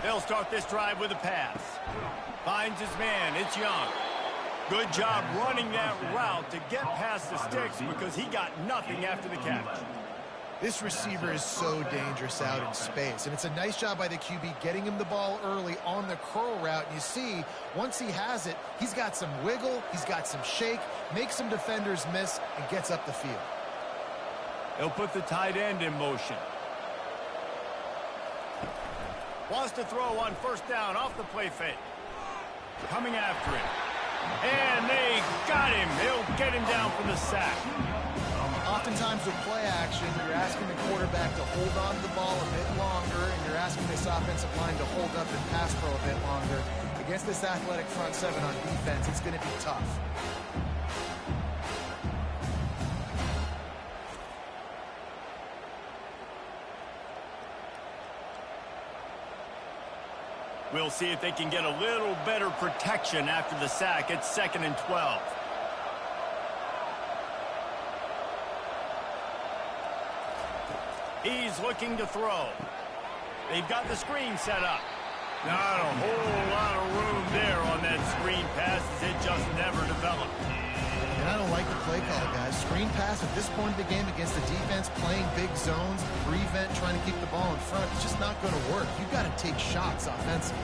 They'll start this drive with a pass. Finds his man, it's Young. Good job running that route to get past the sticks because he got nothing after the catch. This receiver is so dangerous out in space, and it's a nice job by the QB getting him the ball early on the curl route. And you see, once he has it, he's got some wiggle, he's got some shake, makes some defenders miss, and gets up the field. He'll put the tight end in motion. Wants to throw on 1st down off the play fake. Coming after him. And they got him. They'll get him down for the sack. Oftentimes with play action, you're asking the quarterback to hold on to the ball a bit longer, and you're asking this offensive line to hold up and pass pro a bit longer. Against this athletic front 7 on defense, it's going to be tough. We'll see if they can get a little better protection after the sack. It's 2nd and 12. He's looking to throw. They've got the screen set up. Not a whole lot of room there on that screen pass as it just never developed. And I don't like the play call, guys. Screen pass at this point of the game against the defense, playing big zones, prevent, trying to keep the ball in front. It's just not going to work. You've got to take shots offensively.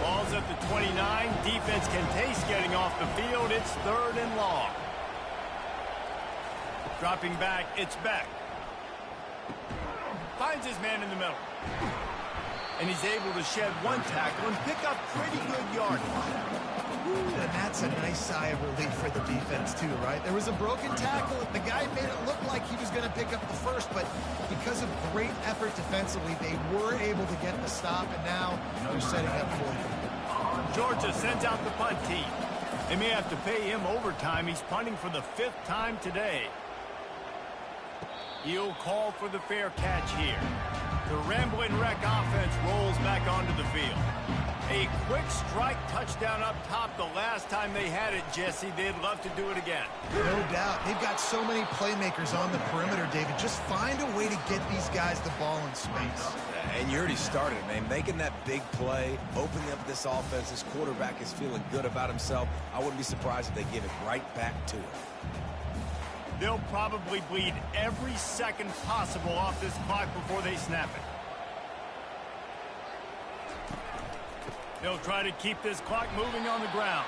Ball's at the 29. Defense can taste getting off the field. It's 3rd and long. Dropping back, it's Beck. Finds his man in the middle. And he's able to shed one tackle and pick up pretty good yardage. And that's a nice sigh of relief for the defense, too, right? There was a broken tackle. The guy made it look like he was going to pick up the first, but because of great effort defensively, they were able to get the stop, and now they're setting up for it. Georgia sends out the punt team. They may have to pay him overtime. He's punting for the 5th time today. He'll call for the fair catch here. The Rambling Wreck offense rolls back onto the field. A quick strike touchdown up top the last time they had it, Jesse. They'd love to do it again. No doubt. They've got so many playmakers on the perimeter, David. Just find a way to get these guys the ball in space. And you already started, man. Making that big play, opening up this offense. This quarterback is feeling good about himself. I wouldn't be surprised if they give it right back to him. They'll probably bleed every second possible off this clock before they snap it. They'll try to keep this clock moving on the ground.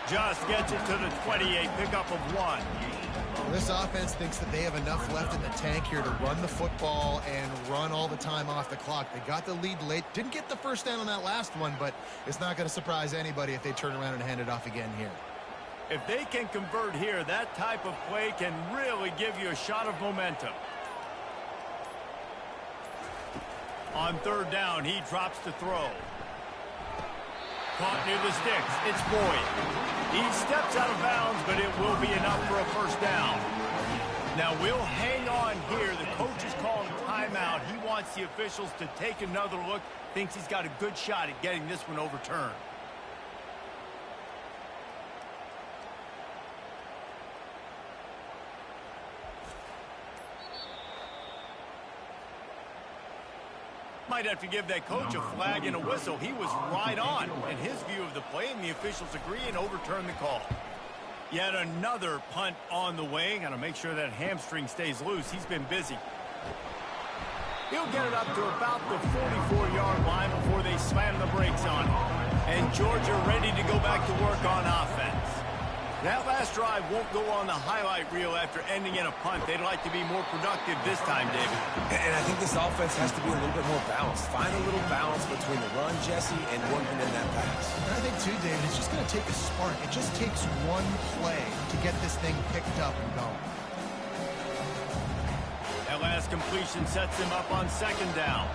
Just gets it to the 28, pickup of 1. Well, this offense thinks that they have enough left in the tank here to run the football and run all the time off the clock. They got the lead late. Didn't get the first down on that last one, but it's not going to surprise anybody if they turn around and hand it off again here. If they can convert here, that type of play can really give you a shot of momentum. On 3rd down, he drops to throw. Caught near the sticks. It's Boyd. He steps out of bounds, but it will be enough for a first down. Now, we'll hang on here. The coach is calling timeout. He wants the officials to take another look. Thinks he's got a good shot at getting this one overturned. Might have to give that coach a flag and a whistle. He was right on in his view of the play, and the officials agree and overturn the call. Yet another punt on the way. Got to make sure that hamstring stays loose. He's been busy. He'll get it up to about the 44-yard line before they slam the brakes on him. And Georgia ready to go back to work on offense. That last drive won't go on the highlight reel after ending in a punt. They'd like to be more productive this time, David. And I think this offense has to be a little bit more balanced. Find a little balance between the run, Jesse, and working in that pass. And I think, too, David, it's just going to take a spark. It just takes one play to get this thing picked up and going. That last completion sets him up on 2nd down.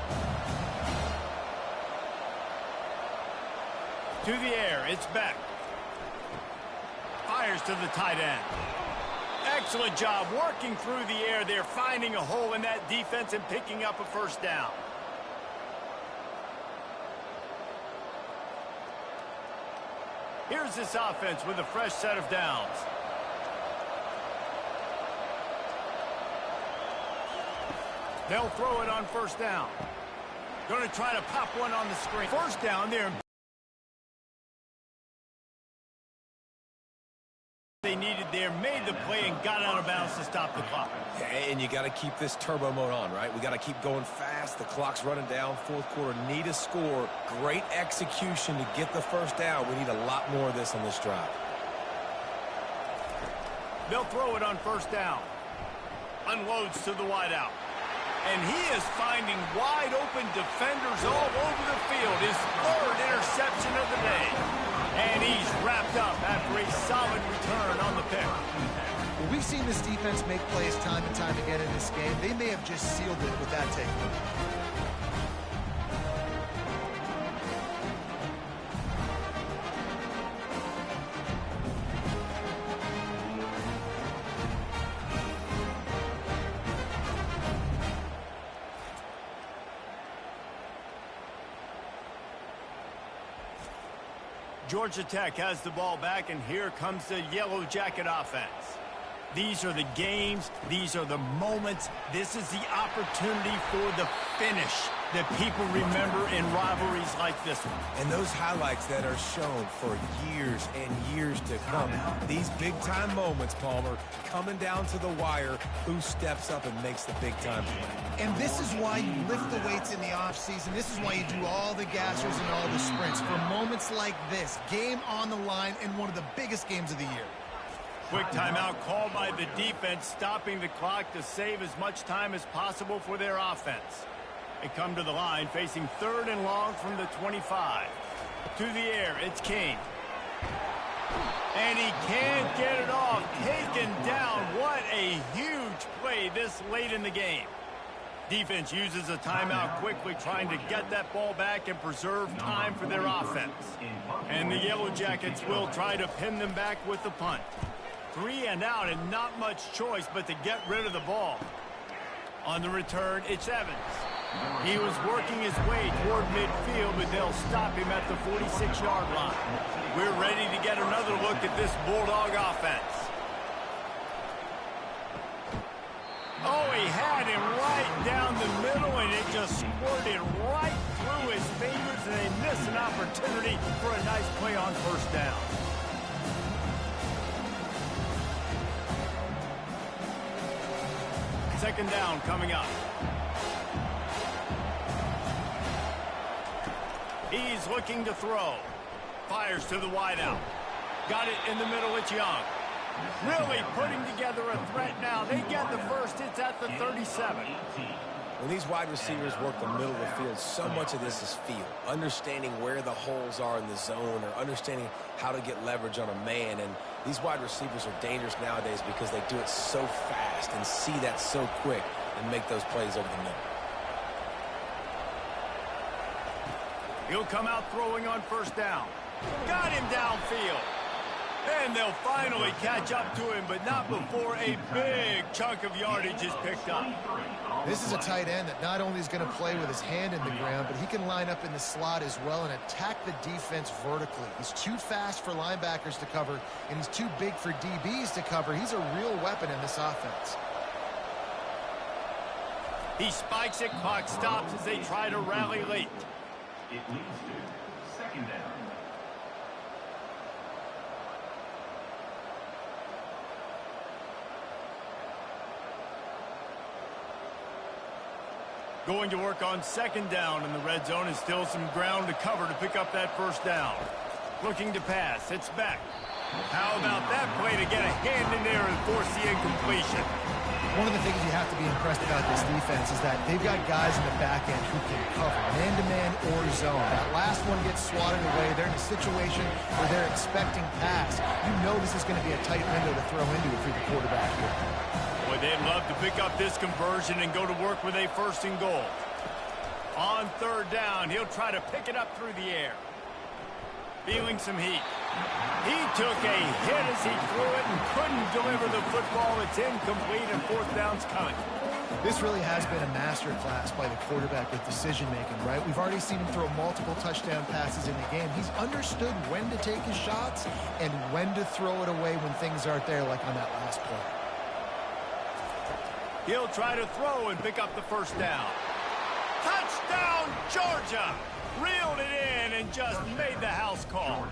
To the air, it's Beck. Fires to the tight end. Excellent job working through the air there, finding a hole in that defense and picking up a first down. Here's this offense with a fresh set of downs. They'll throw it on 1st down. Going to try to pop one on the screen. 1st down there. They needed there, made the play, and got out of bounds to stop the clock. And you got to keep this turbo mode on, right? We got to keep going fast. The clock's running down. 4th quarter, need a score. Great execution to get the first down. We need a lot more of this on this drive. They'll throw it on 1st down. Unloads to the wideout. And he is finding wide open defenders all over the field. His 3rd interception of the day. And he's wrapped up after a solid return on the pick. Well, we've seen this defense make plays time and time again in this game. They may have just sealed it with that takeaway. Georgia Tech has the ball back, and here comes the Yellow Jacket offense. These are the games. These are the moments. This is the opportunity for the finish that people remember in rivalries like this one. And those highlights that are shown for years and years to come. These big-time moments, Palmer, coming down to the wire, who steps up and makes the big-time play. And this is why you lift the weights in the offseason. This is why you do all the gassers and all the sprints. For moments like this, game on the line in one of the biggest games of the year. Quick timeout called by the defense, stopping the clock to save as much time as possible for their offense. They come to the line, facing 3rd and long from the 25. To the air, it's King. And he can't get it off. Taken down. What a huge play this late in the game. Defense uses a timeout quickly, trying to get that ball back and preserve time for their offense. And the Yellow Jackets will try to pin them back with the punt. 3 and out, and not much choice but to get rid of the ball. On the return, it's Evans. He was working his way toward midfield, but they'll stop him at the 46-yard line. We're ready to get another look at this Bulldog offense. Oh, he had him right down the middle, and it just squirted right through his fingers, and they miss an opportunity for a nice play on first down. Second down coming up. He's looking to throw. Fires to the wideout. Got it in the middle, it's Young. Really putting together a threat now. They get the first. It's at the 37. When these wide receivers work the middle of the field, so much of this is feel. Understanding where the holes are in the zone, or understanding how to get leverage on a man. And these wide receivers are dangerous nowadays because they do it so fast and see that so quick and make those plays over the middle. He'll come out throwing on first down. Got him downfield. And they'll finally catch up to him, but not before a big chunk of yardage is picked up. This is a tight end that not only is going to play with his hand in the ground, but he can line up in the slot as well and attack the defense vertically. He's too fast for linebackers to cover, and he's too big for DBs to cover. He's a real weapon in this offense. He spikes it, clock stops as they try to rally late. It leads to second down. Going to work on second down in the red zone, and still some ground to cover to pick up that first down. Looking to pass, it's back. How about that play to get a hand in there and force the incompletion? One of the things you have to be impressed about this defense is that they've got guys in the back end who can cover man-to-man or zone. That last one gets swatted away. They're in a situation where they're expecting pass. You know this is going to be a tight window to throw into if you're the quarterback here. Boy, they'd love to pick up this conversion and go to work with a first and goal. On third down, he'll try to pick it up through the air. Feeling some heat. He took a hit as he threw it and couldn't deliver the football. It's incomplete, and fourth down's coming. This really has been a master class by the quarterback with decision-making, right? We've already seen him throw multiple touchdown passes in the game. He's understood when to take his shots and when to throw it away when things aren't there, like on that last play. He'll try to throw and pick up the first down. Touchdown, Georgia! Reeled it in and just made the house call.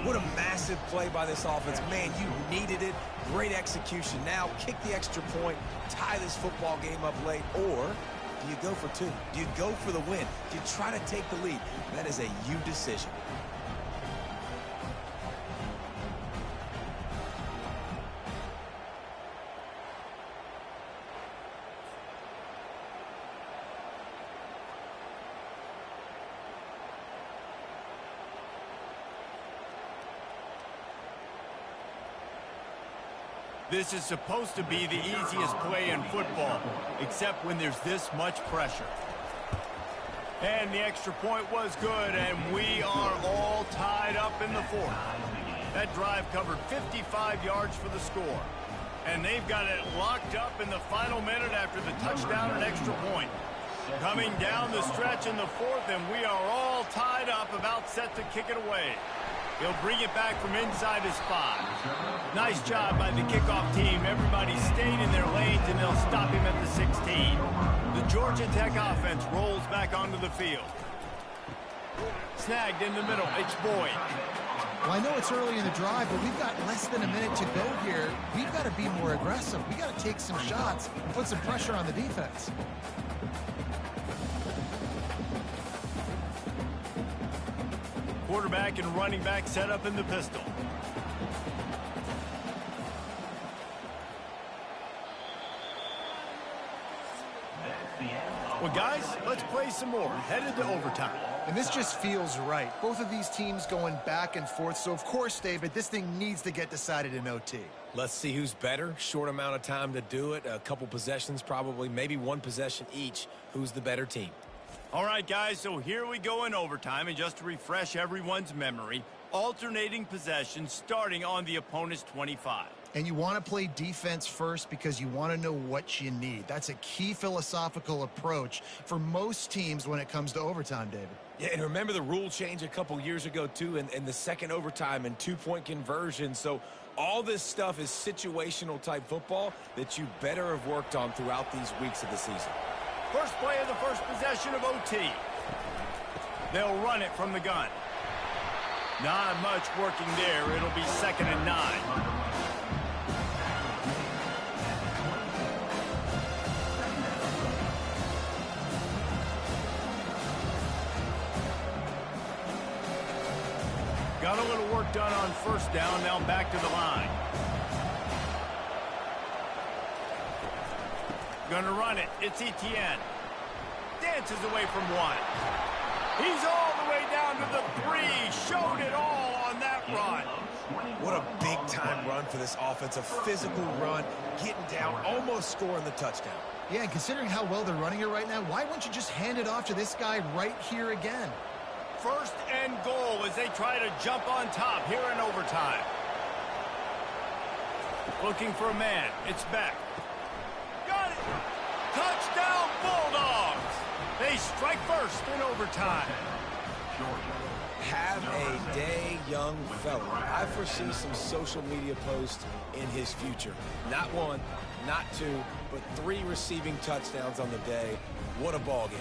What a massive play by this offense. Man, you needed it. Great execution. Now kick the extra point, tie this football game up late, or do you go for two? Do you go for the win? Do you try to take the lead? That is a you decision. This is supposed to be the easiest play in football, except when there's this much pressure. And the extra point was good, and we are all tied up in the fourth. That drive covered 55 yards for the score. And they've got it locked up in the final minute after the touchdown and extra point. Coming down the stretch in the fourth, and we are all tied up, about set to kick it away. He'll bring it back from inside his 5. Nice job by the kickoff team. Everybody stayed in their lanes, and they'll stop him at the 16. The Georgia Tech offense rolls back onto the field. Snagged in the middle. It's Boyd. Well, I know it's early in the drive, but we've got less than a minute to go here. We've got to be more aggressive. We've got to take some shots, put some pressure on the defense. Quarterback and running back set up in the pistol. Well, guys, let's play some more. Headed to overtime. And this just feels right. Both of these teams going back and forth. So, of course, David, this thing needs to get decided in OT. Let's see who's better. Short amount of time to do it. A couple possessions probably. Maybe one possession each. Who's the better team? All right, guys, so here we go in overtime. And just to refresh everyone's memory, alternating possessions starting on the opponent's 25. And you want to play defense first because you want to know what you need. That's a key philosophical approach for most teams when it comes to overtime, David. Yeah, and remember the rule change a couple years ago, too, in the second overtime and two-point conversion. So all this stuff is situational-type football that you better have worked on throughout these weeks of the season. First play of the first possession of OT. They'll run it from the gun. Not much working there. It'll be 2nd and 9. Got a little work done on first down, now back to the line. Gonna run it. It's Etienne. Dances away from 1. He's all the way down to the 3. Showed it all on that run. What a big-time run for this offense. A physical run, getting down, almost scoring the touchdown. Yeah, and considering how well they're running it right now, why wouldn't you just hand it off to this guy right here again? First and goal as they try to jump on top here in overtime. Looking for a man. It's Beck. Got it. Touchdown Bulldogs. They strike first in overtime. Have a day, young fella. I foresee some social media posts in his future. Not 1, not 2, but 3 receiving touchdowns on the day. What a ball game.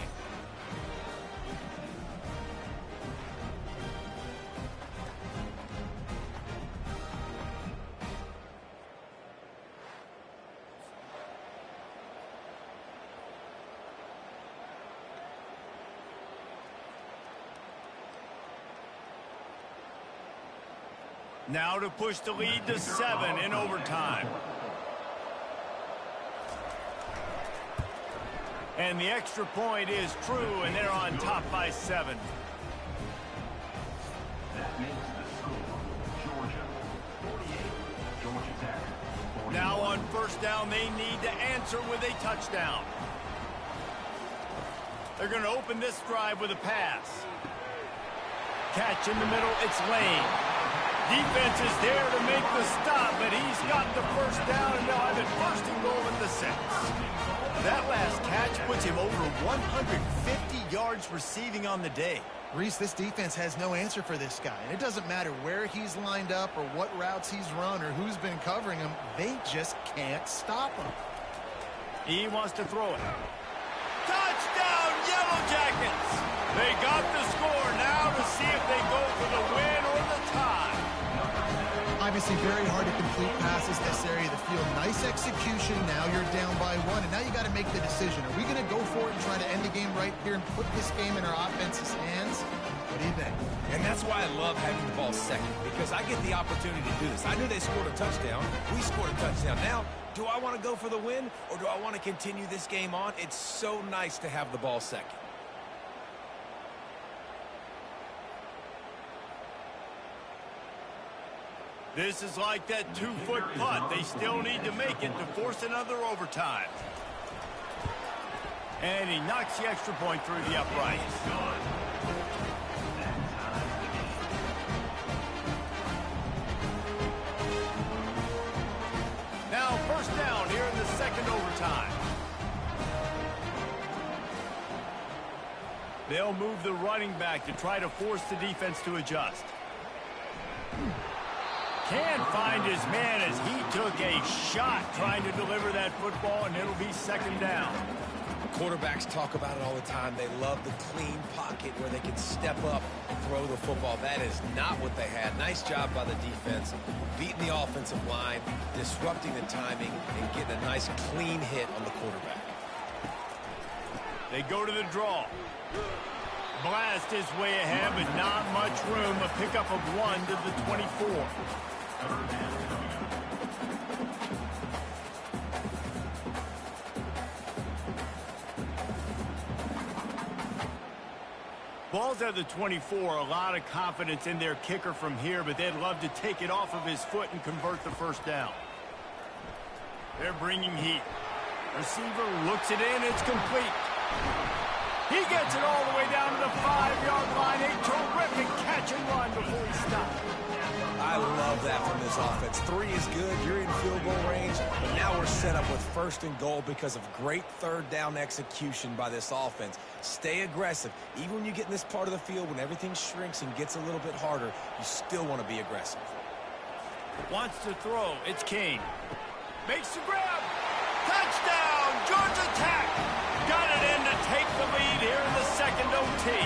Now to push the lead to 7 in overtime. And the extra point is true, and they're on top by 7. That makes the score Georgia 48, Georgia Tech 41. Now on first down, they need to answer with a touchdown. They're going to open this drive with a pass. Catch in the middle, it's Lane. Defense is there to make the stop, but he's got the first down, and they'll have it first and goal at the 6. That last catch puts him over 150 yards receiving on the day. Reese, this defense has no answer for this guy. And it doesn't matter where he's lined up or what routes he's run or who's been covering him. They just can't stop him. He wants to throw it. Touchdown, Yellow Jackets! They got the score now to see if they go for the win or the tie. Obviously very hard to complete passes this area of the field. Nice execution. Now you're down by 1, and now you got to make the decision. Are we going to go for it and try to end the game right here and put this game in our offense's hands? What do you think? And that's why I love having the ball second, because I get the opportunity to do this. I knew they scored a touchdown. We scored a touchdown. Now, do I want to go for the win, or do I want to continue this game on? It's so nice to have the ball second. This is like that 2-foot putt. They still need to make it to force another overtime. And he knocks the extra point through the uprights. Now first down here in the second overtime. They'll move the running back to try to force the defense to adjust. Can't find his man as he took a shot trying to deliver that football, and it'll be second down. Quarterbacks talk about it all the time. They love the clean pocket where they can step up and throw the football. That is not what they had. Nice job by the defense, beating the offensive line, disrupting the timing, and getting a nice clean hit on the quarterback. They go to the draw. Blast his way ahead, but not much room. A pickup of 1 to the 24. Ball's at the 24. A lot of confidence in their kicker from here, but they'd love to take it off of his foot and convert the first down. They're bringing heat. Receiver looks it in. It's complete. He gets it all the way down to the 5-yard line. A terrific catch and run before he stopped. I love that from this offense. 3 is good. You're in field goal range, but now we're set up with 1st and goal because of great third down execution by this offense. Stay aggressive. Even when you get in this part of the field, when everything shrinks and gets a little bit harder, you still want to be aggressive. Wants to throw. It's King. Makes the grab. Touchdown, Georgia Tech. Got it in to take the lead here in the second OT.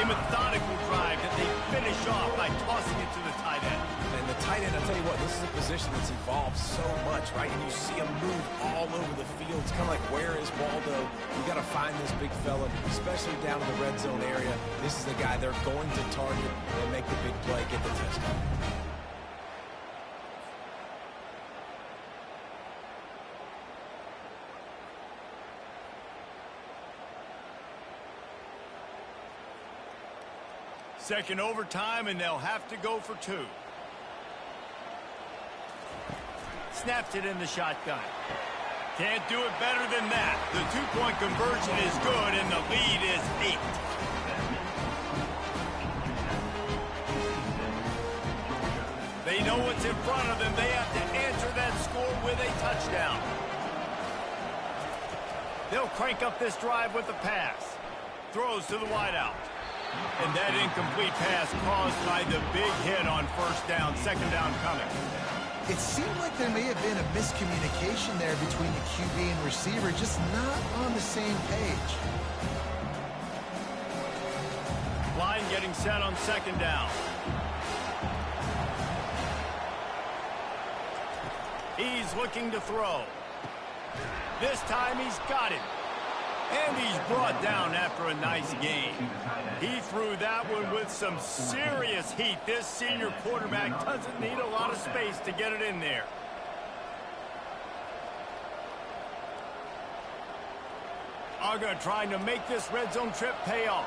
A methodical drive that they finish off by tossing it to the tight end. And the tight end, I'll tell you what, this is a position that's evolved so much, right? And you see him move all over the field. It's kind of like, where is Waldo? You got to find this big fella, especially down in the red zone area. This is the guy they're going to target and make the big play, get the touchdown. Second overtime, and they'll have to go for 2. Snaps it in the shotgun. Can't do it better than that. The 2-point conversion is good, and the lead is 8. They know what's in front of them. They have to answer that score with a touchdown. They'll crank up this drive with a pass. Throws to the wideout. And that incomplete pass caused by the big hit on first down. Second down coming. It seemed like there may have been a miscommunication there between the QB and receiver, just not on the same page. Line getting set on second down. He's looking to throw. This time he's got it. And he's brought down after a nice game. He threw that one with some serious heat. This senior quarterback doesn't need a lot of space to get it in there. Aga trying to make this red zone trip pay off.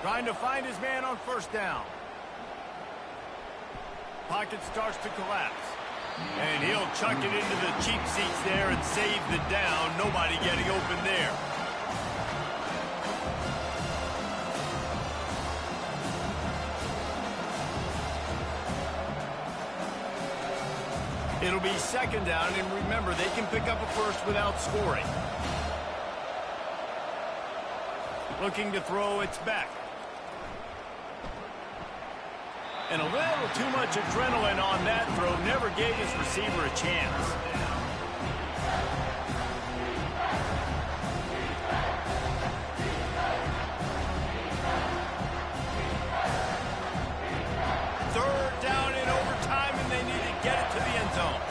Trying to find his man on first down. Pocket starts to collapse. And he'll chuck it into the cheap seats there and save the down. Nobody getting open there. It'll be second down, and remember, they can pick up a first without scoring. Looking to throw, it's back. And a little too much adrenaline on that throw. Never gave his receiver a chance. Third down in overtime, and they need to get it to the end zone.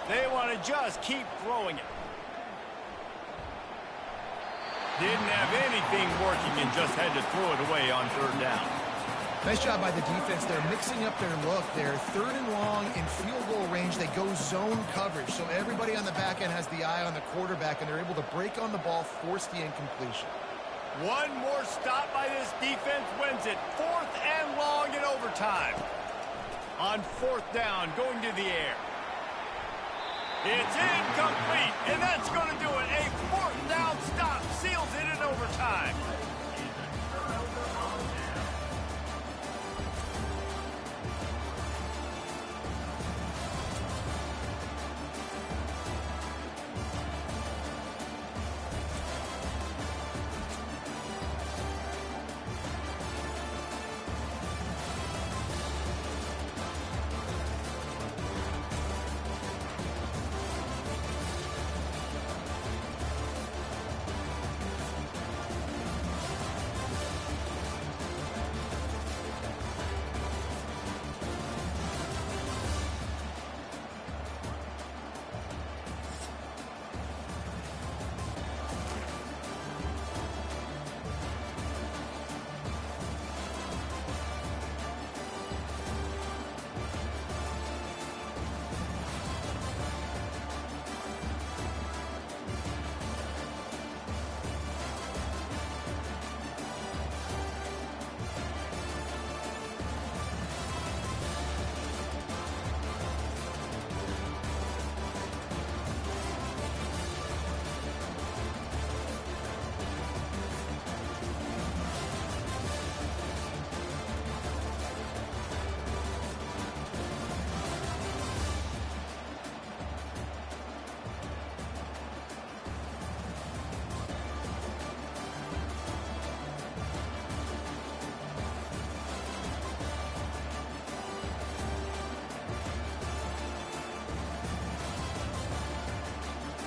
They want to just keep throwing it. Didn't have anything working and just had to throw it away on third down. Nice job by the defense. They're mixing up their look. They're third and long in field goal range. They go zone coverage. So everybody on the back end has the eye on the quarterback, and they're able to break on the ball, force the incompletion. One more stop by this defense wins it. Fourth and long in overtime. On fourth down, going to the air. It's incomplete, and that's going to do it. A fourth down stop seals it in overtime.